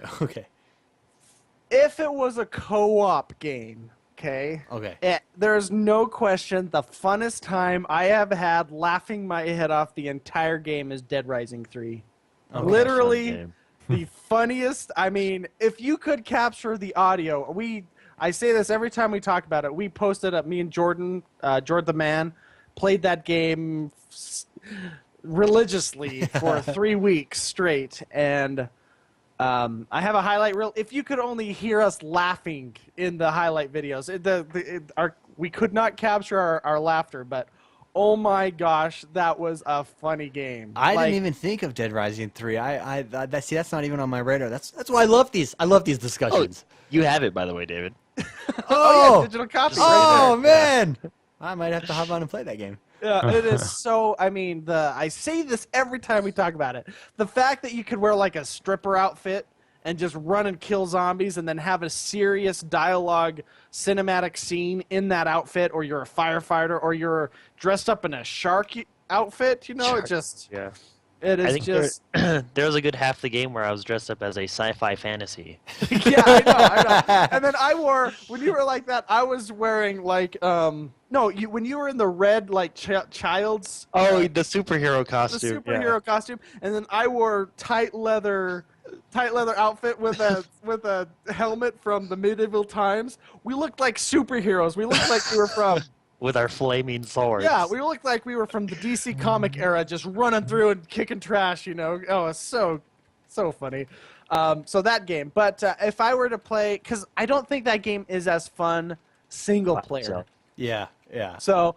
If it was a co-op game, okay, there's no question the funnest time I have had laughing my head off the entire game is Dead Rising 3. Okay. Literally the funniest. I mean, if you could capture the audio, I say this every time we talk about it. We posted up, me and Jordan the Man, played that game religiously for 3 weeks straight. And I have a highlight reel. If you could only hear us laughing in the highlight videos, we could not capture our laughter, but oh my gosh, that was a funny game. I didn't even think of Dead Rising 3. That's not even on my radar. That's why I love these. I love these discussions. Oh, you have it, by the way, David. Yeah, digital copy. Oh man, I might have to hop on and play that game. Yeah, it is so. I mean, I say this every time we talk about it. The fact that you could wear like a stripper outfit and just run and kill zombies and then have a serious dialogue cinematic scene in that outfit, or you're a firefighter, or you're dressed up in a shark outfit, it is just... There was a good half the game where I was dressed up as a sci-fi fantasy. Yeah, I know. And then when you were like that, I was wearing like, when you were in the red, like, child's... Oh, the superhero costume. The superhero costume. And then I wore tight leather outfit with a helmet from the medieval times. We looked like superheroes. We looked like we were from with our flaming swords. Yeah, we looked like we were from the DC comic era, just running through and kicking trash. Oh, it's so funny. So that game. But if I were to play, because I don't think that game is as fun single player. Yeah. So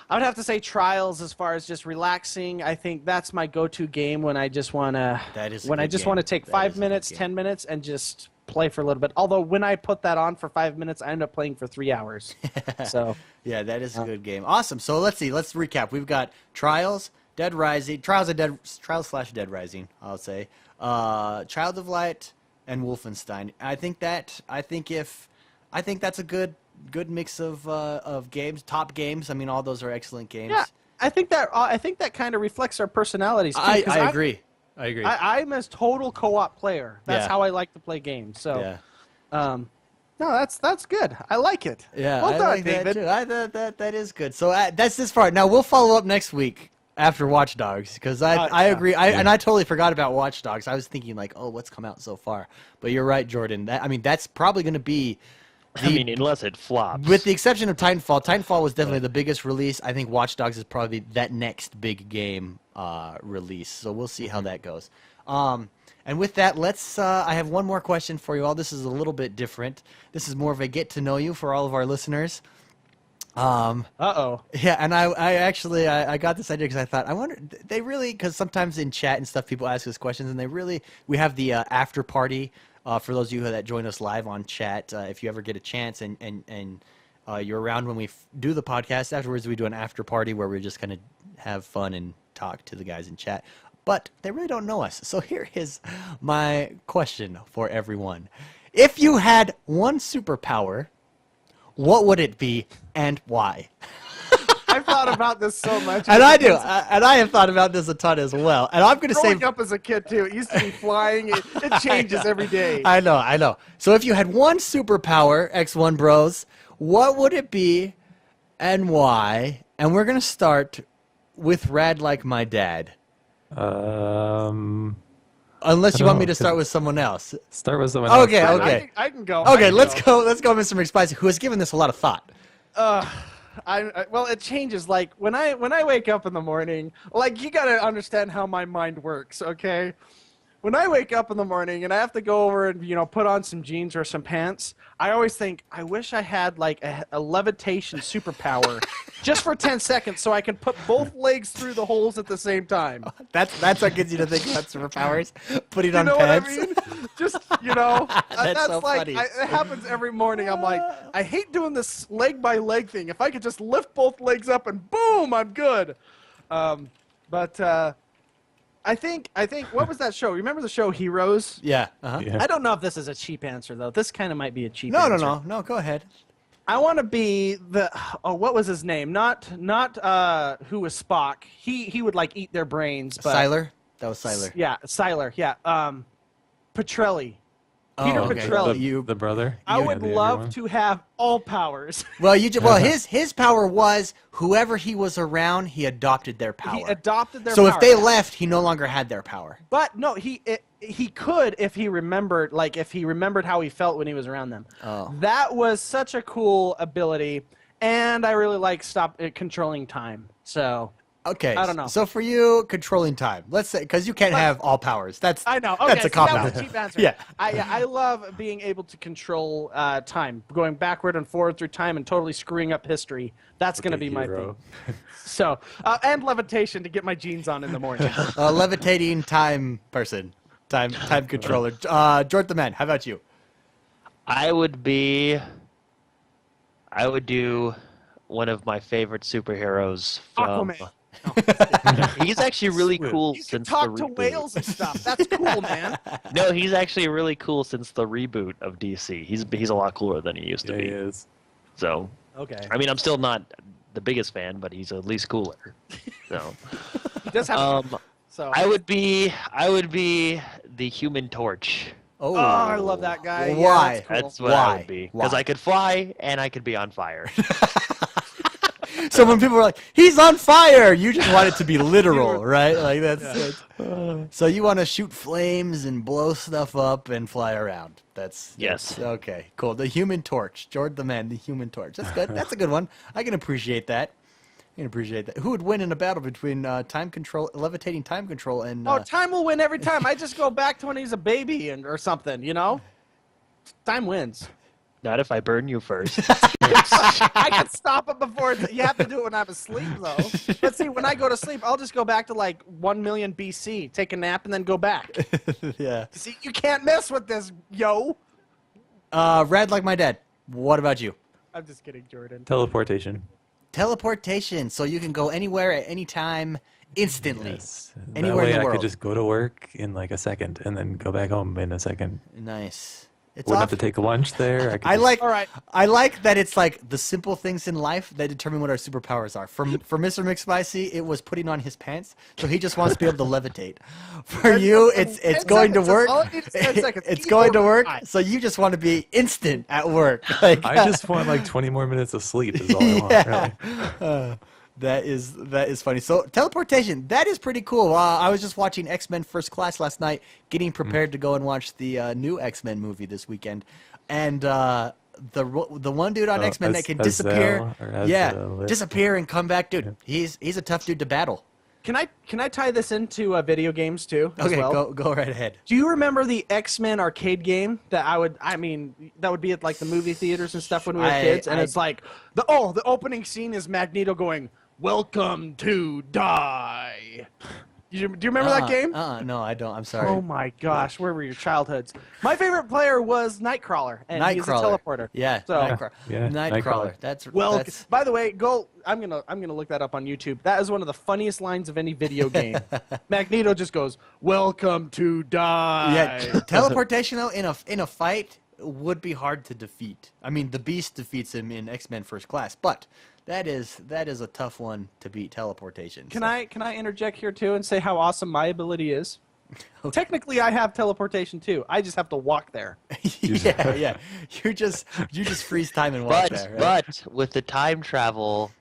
I would have to say Trials as far as just relaxing. I think that's my go-to game when I just want to take 5 minutes, 10 minutes, and just play for a little bit. Although when I put that on for 5 minutes, I end up playing for 3 hours. So yeah, that is a good game. Awesome. So let's see. Let's recap. We've got Trials, Dead Rising, Trials/Dead Rising, I'll say, Child of Light, and Wolfenstein. I think that's a good mix of games, top games. I mean, all those are excellent games. Yeah, I think that kind of reflects our personalities too. I agree. I'm a total co-op player. That's how I like to play games. So, no, that's good. I like it. Yeah, well done, like David. That is good. So that's this part. Now we'll follow up next week after Watch Dogs, because I agree. And I totally forgot about Watch Dogs. I was thinking like, oh, what's come out so far? But you're right, Jordan. That's probably going to be. Unless it flops. With the exception of Titanfall. Titanfall was definitely the biggest release. I think Watch Dogs is probably that next big game release. So we'll see how that goes. And with that, let's. I have one more question for you all. This is a little bit different. This is more of a get to know you for all of our listeners. Uh-oh. Yeah, and I got this idea because I thought, I wonder, they really, because sometimes in chat and stuff, people ask us questions, and we have the after party. For those of you that join us live on chat, if you ever get a chance and you're around when we do the podcast, afterwards we do an after party where we just kind of have fun and talk to the guys in chat. But they really don't know us. So here is my question for everyone. If you had one superpower, what would it be and why? I thought about this so much. And I do. And I have thought about this a ton as well. And I'm going to say... Growing up as a kid, too, it used to be flying. It changes every day. I know. So if you had one superpower, X1 Bros, what would it be and why? And we're going to start with Rad Like My Dad. Unless you want me to start with someone else. Start with someone else. Okay. I can go. Okay, let's go, Mr. McSpicy, who has given this a lot of thought. Well, it changes. Like when I wake up in the morning, like you gotta understand how my mind works, okay? When I wake up in the morning and I have to go over and put on some jeans or some pants, I always think I wish I had like a levitation superpower, just for 10 seconds, so I can put both legs through the holes at the same time. That's what gets you to think about superpowers. Putting on You know pants. what I mean? Just That's so like funny. it happens every morning. I'm like, I hate doing this leg by leg thing. If I could just lift both legs up and boom, I'm good. I think what was that show? Remember the show Heroes? Yeah. Yeah. I don't know if this is a cheap answer though. This kind of might be a cheap No, answer. no. Go ahead. I want to be what was his name? Not who was Spock. He would like eat their brains. But Siler? That was Siler. Yeah, Siler. Yeah. Petrelli. Peter okay. Petrelli. The brother. I would love to have all powers. Well, his power was whoever he was around, he adopted their power. He adopted their so power. if they left, he no longer had their power. But no, he could if he remembered, how he felt when he was around them. Oh. That was such a cool ability, and I really like controlling time. So Okay. I don't know. So for you, controlling time. Let's say, because you can't have all powers. I know. Okay, That's a cop that out. was a cheap answer. Yeah. I love being able to control time, going backward and forward through time and totally screwing up history. That's going to be my thing. So, and levitation to get my jeans on in the morning. Levitating time person. Time controller. George the Man, how about you? I would do one of my favorite superheroes from Aquaman. He's actually really cool You can since talk the to reboot. whales and stuff. That's cool, man. No, he's actually really cool since the reboot of DC. He's a lot cooler than he used to be. He is. So, Okay. I mean, I'm still not the biggest fan, but he's at least cooler. So, He does have. So. I would be the Human Torch. Oh, I love that guy. Why? Yeah, that's cool. That's what I would be, because I could fly and I could be on fire. So when people were like, "He's on fire," you just want it to be literal, right? Like that's. So you want to shoot flames and blow stuff up and fly around. Yes. Okay, cool. The Human Torch, George the Man, the Human Torch. That's good. That's a good one. I can appreciate that. Who would win in a battle between levitating time control, and? Time will win every time. I just go back to when he's a baby or something, Time wins. Not if I burn you first. I can stop it before you have to do it when I'm asleep, though. But see, when I go to sleep, I'll just go back to like 1 million BC, take a nap, and then go back. Yeah. See, you can't mess with this, yo. Rad Like My Dad. What about you? I'm just kidding, Jordan. Teleportation. Teleportation, so you can go anywhere at any time instantly. Yes. Anywhere that way in the I world. could just go to work in like a second and then go back home in a second. Nice. It's Wouldn't have to take lunch there. I like. All right. I like that it's like the simple things in life that determine what our superpowers are. For Mr. McSpicy, it was putting on his pants, so he just wants to be able to levitate. For you, it's going to work. All it needs is 10 seconds. It's Keep going to going. work, Fine. so you just want to be instant at work. Like, I just want like 20 more minutes of sleep is all I want. Really. That is funny. So teleportation, that is pretty cool. I was just watching X-Men First Class last night, getting prepared to go and watch the new X-Men movie this weekend, and the one dude on X-Men that can disappear, disappear and come back, dude. Yeah. He's a tough dude to battle. Can I tie this into video games too? As Okay, well? go right ahead. Do you remember the X-Men arcade game that that would be at like the movie theaters and stuff when we were kids? And it's like the opening scene is Magneto going, "Welcome to die." Do you remember that game? No, I don't. I'm sorry. Oh my gosh, where were your childhoods? My favorite player was Nightcrawler, and he's a teleporter. Yeah, so, Nightcrawler. That's by the way, I'm gonna look that up on YouTube. That is one of the funniest lines of any video game. Magneto just goes, "Welcome to die." Yeah, teleportation though in a fight would be hard to defeat. I mean, the Beast defeats him in X-Men First Class, but That is a tough one to beat, teleportation. Can I interject here too and say how awesome my ability is? Okay. Technically, I have teleportation too. I just have to walk there. yeah. You just freeze time and walk there. Right? But with the time travel,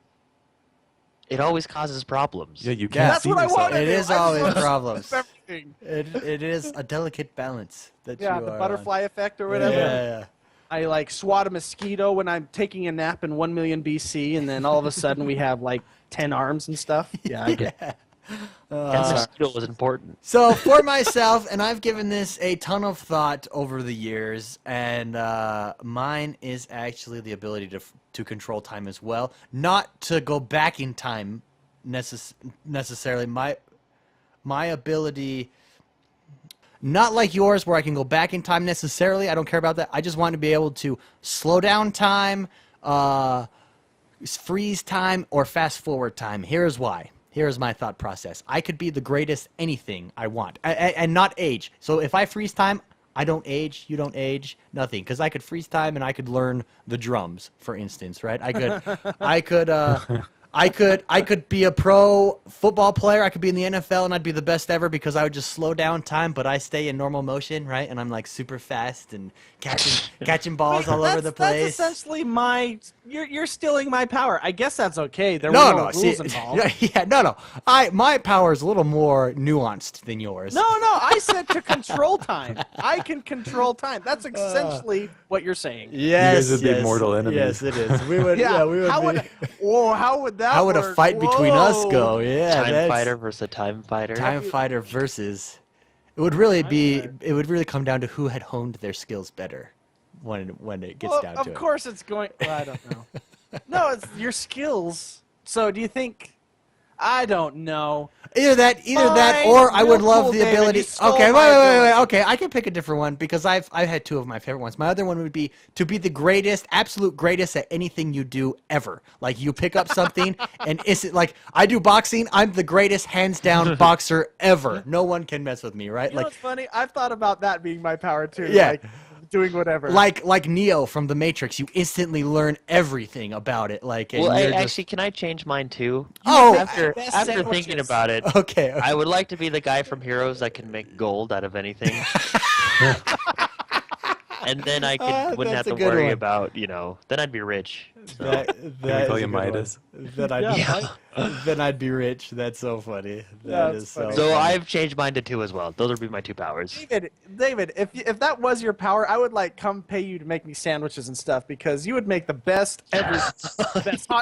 it always causes problems. Yeah, you can't. That's what I wanted. It is always problems. It is a delicate balance that you are the butterfly effect or whatever. Yeah. I like swat a mosquito when I'm taking a nap in 1 million BC, and then all of a sudden we have like 10 arms and stuff. Yeah, I get. And mosquito was important. So for myself, and I've given this a ton of thought over the years, and mine is actually the ability to control time as well. Not to go back in time necessarily. My ability, not like yours where I can go back in time necessarily. I don't care about that. I just want to be able to slow down time, freeze time, or fast forward time. Here's why. Here's my thought process. I could be the greatest anything I want, and not age. So if I freeze time, I don't age, you don't age, nothing. Because I could freeze time and I could learn the drums, for instance, right? I could be a pro football player. I could be in the NFL and I'd be the best ever because I would just slow down time, but I stay in normal motion, right? And I'm like super fast and catching balls all over the place. That's essentially you're stealing my power. I guess that's okay. There were no rules involved. Yeah, no. My power is a little more nuanced than yours. No. I said to control time. I can control time. That's essentially what you're saying. Yes, you guys would be mortal enemies. Yes, it is. We would. yeah, we would. How would that? How would a fight between us go? Yeah, time fighter versus a time fighter. Time fighter versus. It would really be. It would really come down to who had honed their skills better, when it gets down to it. Of course, it's going. Well, I don't know. No, it's your skills. So, do you think? I don't know. Either that, or I would love the ability. Okay, wait. Okay, I can pick a different one because I've had two of my favorite ones. My other one would be to be the greatest, absolute greatest at anything you do ever. Like you pick up something and it's like I do boxing. I'm the greatest, hands down boxer ever. No one can mess with me, right? You know what's funny? I've thought about that being my power too. Yeah. Like, doing whatever. Like Neo from The Matrix, you instantly learn everything about it. Like, well, actually, can I change mine too? Oh, after thinking about it, okay. I would like to be the guy from Heroes that can make gold out of anything. And then I wouldn't have to worry about, then I'd be rich. So. Can we call you Midas? Then I'd be rich. That's so funny. That is so funny. So I've changed mine to 2 as well. Those would be my 2 powers. David, if that was your power, I would come pay you to make me sandwiches and stuff because you would make the best ever,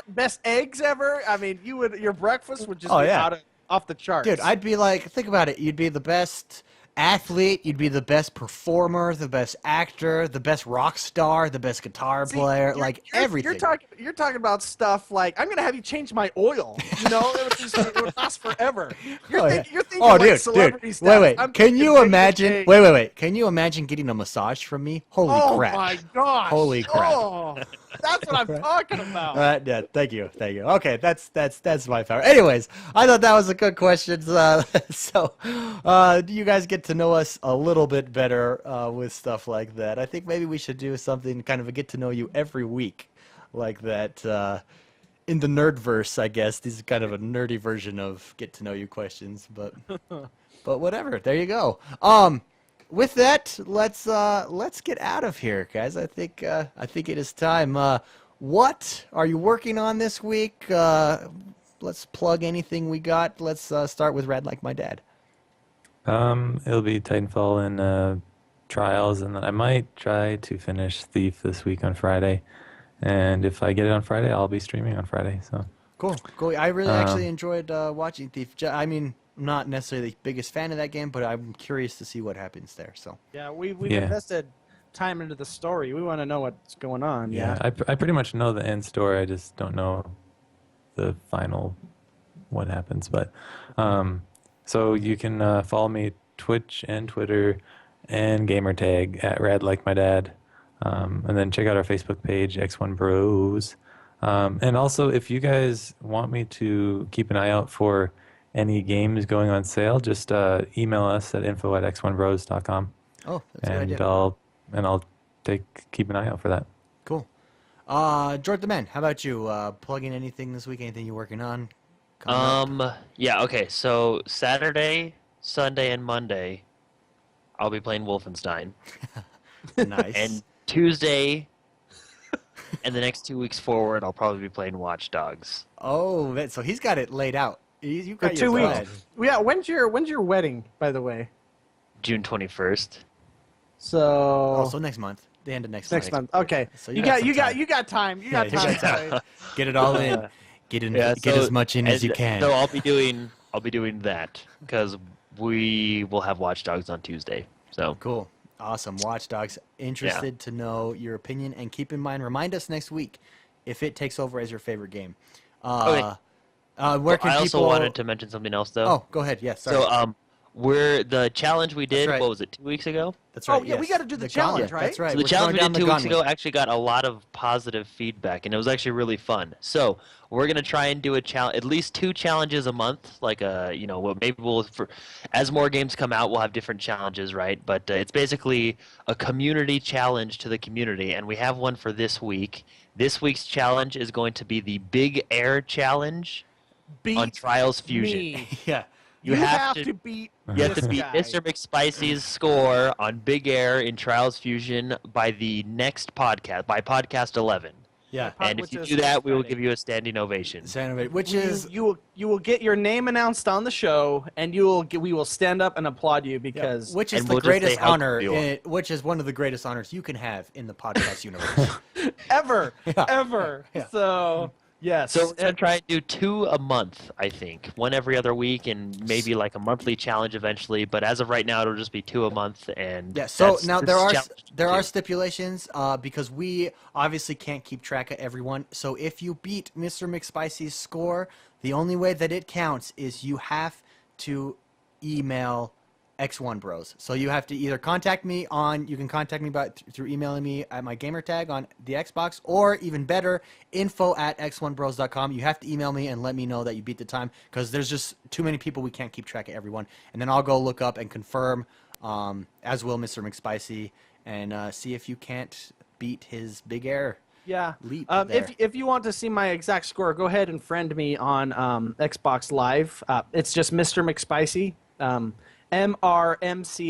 best eggs ever. I mean, your breakfast would just be off the charts. Dude, I'd be like, think about it. You'd be the best athlete, you'd be the best performer, the best actor, the best rock star, the best guitar player, everything. You're talking about stuff like I'm gonna have you change my oil. It would last forever. You're thinking celebrity stuff. Wait. Can you imagine? Wait. Can you imagine getting a massage from me? Holy crap! Oh my gosh! Holy crap! Oh, that's what I'm talking about. Yeah, thank you. Okay, that's my power. Anyways, I thought that was a good question. So, you guys get to know us a little bit better with stuff like that. I think maybe we should do something kind of a get to know you every week like that in the Nerdverse, I guess. This is kind of a nerdy version of get to know you questions, but whatever. There you go. With that, let's get out of here, guys. I think it is time. What are you working on this week? Let's plug anything we got. Let's start with Rad Like My Dad. It'll be Titanfall and Trials, and then I might try to finish Thief this week on Friday. And if I get it on Friday, I'll be streaming on Friday. So cool. I really actually enjoyed watching Thief. I mean, I'm not necessarily the biggest fan of that game, but I'm curious to see what happens there. So yeah, we've invested time into the story. We want to know what's going on. Yeah, I pretty much know the end story. I just don't know the final what happens. But so you can follow me Twitch and Twitter and gamertag at RadLikeMyDad. And then check out our Facebook page, X1 Bros. And also, if you guys want me to keep an eye out for any games going on sale, just email us at info@x1bros.com. Oh, that's a good idea. I'll keep an eye out for that. Cool. Jordan the Man, how about you? Plugging anything this week? Anything you're working on? Yeah, okay. So Saturday, Sunday, and Monday, I'll be playing Wolfenstein. Nice. And Tuesday, and the next 2 weeks forward, I'll probably be playing Watch Dogs. Oh, so he's got it laid out. You got For 2 weeks. Yeah. When's your wedding, by the way? June 21st. So. So next month. The end of next month. Okay. So you got time. You got time. Get it all in. Get as much in as you can. So I'll be doing that because we will have Watch Dogs on Tuesday. So cool. Awesome. Watch Dogs. Interested to know your opinion, and keep in mind, remind us next week if it takes over as your favorite game. Okay. I also wanted to mention something else though. Oh, go ahead. Yes. So the challenge we did, what was it, 2 weeks ago? That's right. Oh, yeah, we got to do the challenge, right? That's right. So the challenge we did 2 weeks ago actually got a lot of positive feedback, and it was actually really fun. So we're going to try and do at least 2 challenges a month. Like, as more games come out, we'll have different challenges, right? But it's basically a community challenge to the community, and we have one for this week. This week's challenge is going to be the Big Air Challenge on Trials Fusion. Yeah. You have to beat Mr. McSpicy's score on Big Air in Trials Fusion by the next podcast, by podcast 11. Yeah. And if you do that, we will give you a standing ovation. Which is you will get your name announced on the show, and we will stand up and applaud you because which is the greatest honor. Which is one of the greatest honors you can have in the podcast universe ever. Yeah. So. Yes. So we're going to try and do 2 a month, I think. 1 every other week and maybe like a monthly challenge eventually. But as of right now, it'll just be 2 a month. And yeah, so now there are stipulations because we obviously can't keep track of everyone. So if you beat Mr. McSpicy's score, the only way that it counts is you have to email X1 Bros. So you have to either contact me you can contact me through emailing me at my gamer tag on the Xbox, or even better, info@x1bros.com. You have to email me and let me know that you beat the time, because there's just too many people. We can't keep track of everyone. And then I'll go look up and confirm, as will Mr. McSpicy, and see if you can't beat his Big Air. Yeah. Leap if you want to see my exact score, go ahead and friend me on Xbox Live. It's just Mr. McSpicy. MrMCSPICEY,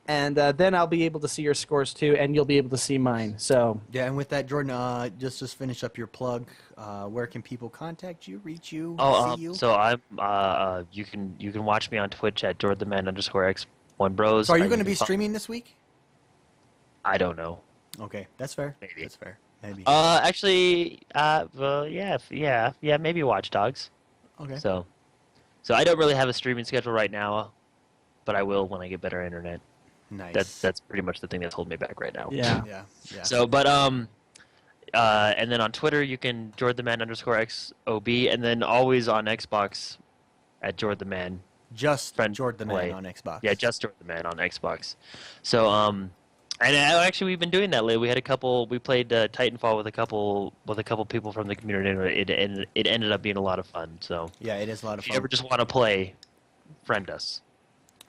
and then I'll be able to see your scores too, and you'll be able to see mine. So yeah, and with that, Jordan, just finish up your plug. Where can people contact you, reach you, see you? So I'm you can watch me on Twitch at @jordanman_x1bros. So are you going to be streaming this week? I don't know. Okay, that's fair. Maybe. That's fair. Maybe. Actually, yeah, maybe Watch Dogs. Okay. So I don't really have a streaming schedule right now, but I will when I get better internet. Nice. That's pretty much the thing that's holding me back right now. Yeah. So, but and then on Twitter you can @JordanTheMan_XOB, and then always on Xbox at JordanTheMan. Just Jordan the Man on Xbox. Yeah, just Jordan the Man on Xbox. So and actually we've been doing that lately. We played Titanfall with a couple people from the community, and it ended up being a lot of fun. So yeah, it is a lot of fun. If you ever just want to play, friend us.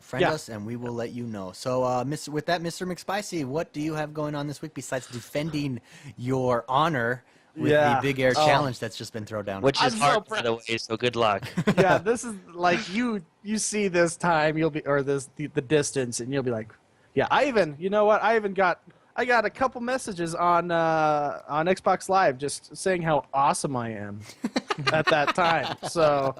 Friend us, and we will let you know. So, with that, Mr. McSpicy, what do you have going on this week besides defending your honor with the Big Air Challenge that's just been thrown down? Which is hard, by the way, so good luck. Yeah, this is like you see this time, the distance, and you'll be like, yeah, I got a couple messages on Xbox Live just saying how awesome I am at that time. So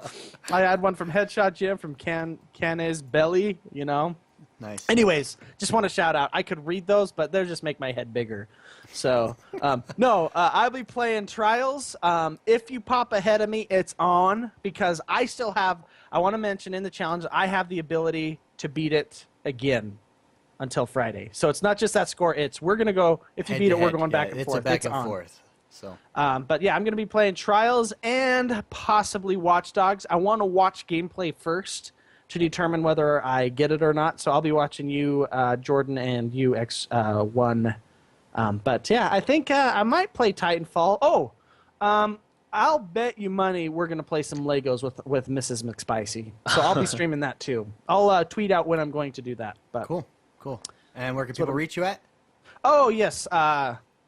I had one from Headshot Jim, from Cannes Belly, Nice. Anyways, just want to shout out. I could read those, but they'll just make my head bigger. So, I'll be playing Trials. If you pop ahead of me, it's on, because I want to mention in the challenge, I have the ability to beat it again until Friday. So it's not just that score. We're going to go, if you beat it, we're going back and forth. It's a back and forth. So. But yeah, I'm going to be playing Trials and possibly Watch Dogs. I want to watch gameplay first to determine whether I get it or not. So I'll be watching you, Jordan, and you, X1. But yeah, I think I might play Titanfall. I'll bet you money we're going to play some Legos with Mrs. McSpicy. So I'll be streaming that too. I'll tweet out when I'm going to do that. But Cool. And where can people reach you at? Oh, yes.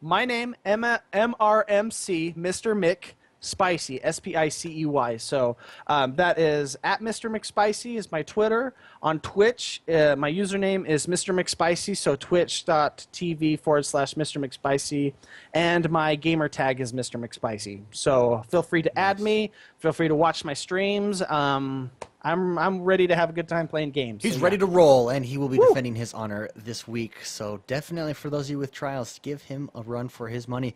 My name, MRMC, Mr. Mick Spicy, SPICEY. So that is at Mr. McSpicy is my Twitter. On Twitch, my username is Mr. McSpicy, so twitch.tv/Mr. McSpicy. And my gamer tag is Mr. McSpicy. So feel free to add me. Feel free to watch my streams. I'm ready to have a good time playing games. He's ready to roll, and he will be defending his honor this week. So definitely for those of you with trials, give him a run for his money.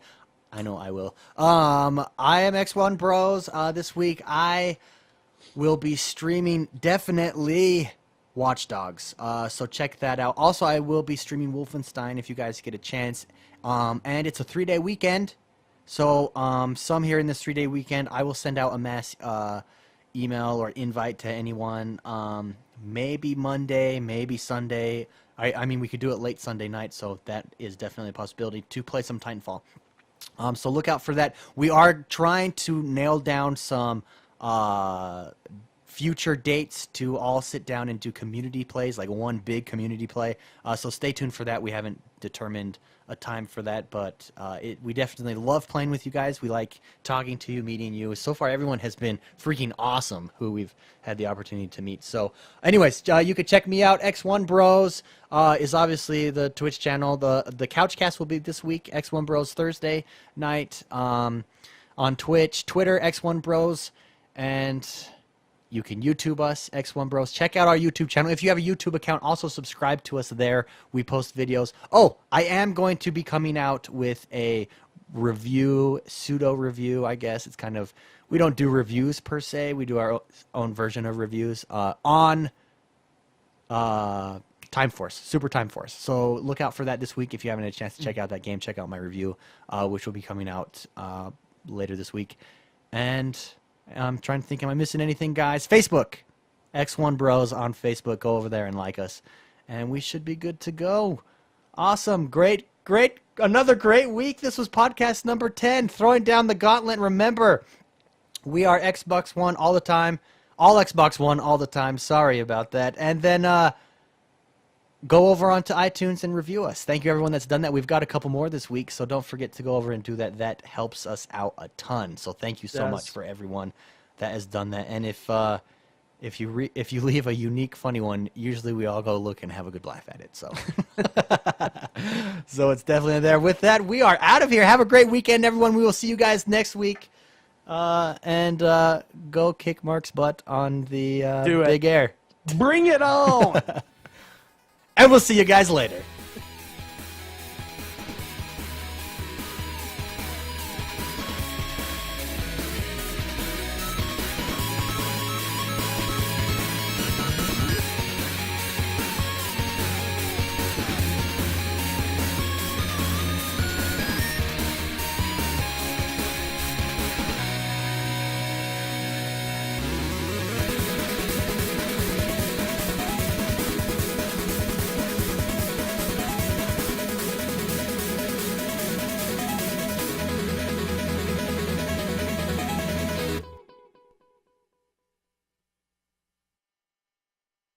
I know I will. I am X1 Bros. This week I will be streaming definitely Watch Dogs. So check that out. Also, I will be streaming Wolfenstein if you guys get a chance. And it's a 3-day weekend. So some here in this 3-day weekend, I will send out a mass email or invite to anyone. Maybe Monday, maybe Sunday. I mean, we could do it late Sunday night, so that is definitely a possibility to play some Titanfall. So look out for that. We are trying to nail down some future dates to all sit down and do community plays, like one big community play. So stay tuned for that. We haven't determined a time for that, but we definitely love playing with you guys. We like talking to you, meeting you. So far, everyone has been freaking awesome who we've had the opportunity to meet. So anyways, you could check me out. X1 Bros is obviously the Twitch channel. The Couchcast will be this week. X1 Bros Thursday night on Twitch. Twitter, X1 Bros. And you can YouTube us, X1 Bros. Check out our YouTube channel. If you have a YouTube account, also subscribe to us there. We post videos. Oh, I am going to be coming out with a review, pseudo-review, I guess. It's kind of, we don't do reviews per se. We do our own version of reviews on Time Force, Super Time Force. So look out for that this week. If you haven't had a chance to check out that game, check out my review, which will be coming out later this week. And I'm trying to think, am I missing anything, guys? Facebook, X1 Bros on Facebook. Go over there and like us, and we should be good to go. Awesome. Great. Another great week. This was podcast number 10, throwing down the gauntlet. Remember, we are Xbox One all the time. All Xbox One all the time. Sorry about that. And then go over onto iTunes and review us. Thank you, everyone that's done that. We've got a couple more this week, so don't forget to go over and do that. That helps us out a ton. So thank you so much for everyone that has done that. And if you leave a unique, funny one, usually we all go look and have a good laugh at it. So, so it's definitely there. With that, we are out of here. Have a great weekend, everyone. We will see you guys next week. And go kick Mark's butt on the big air. Bring it on! And we'll see you guys later.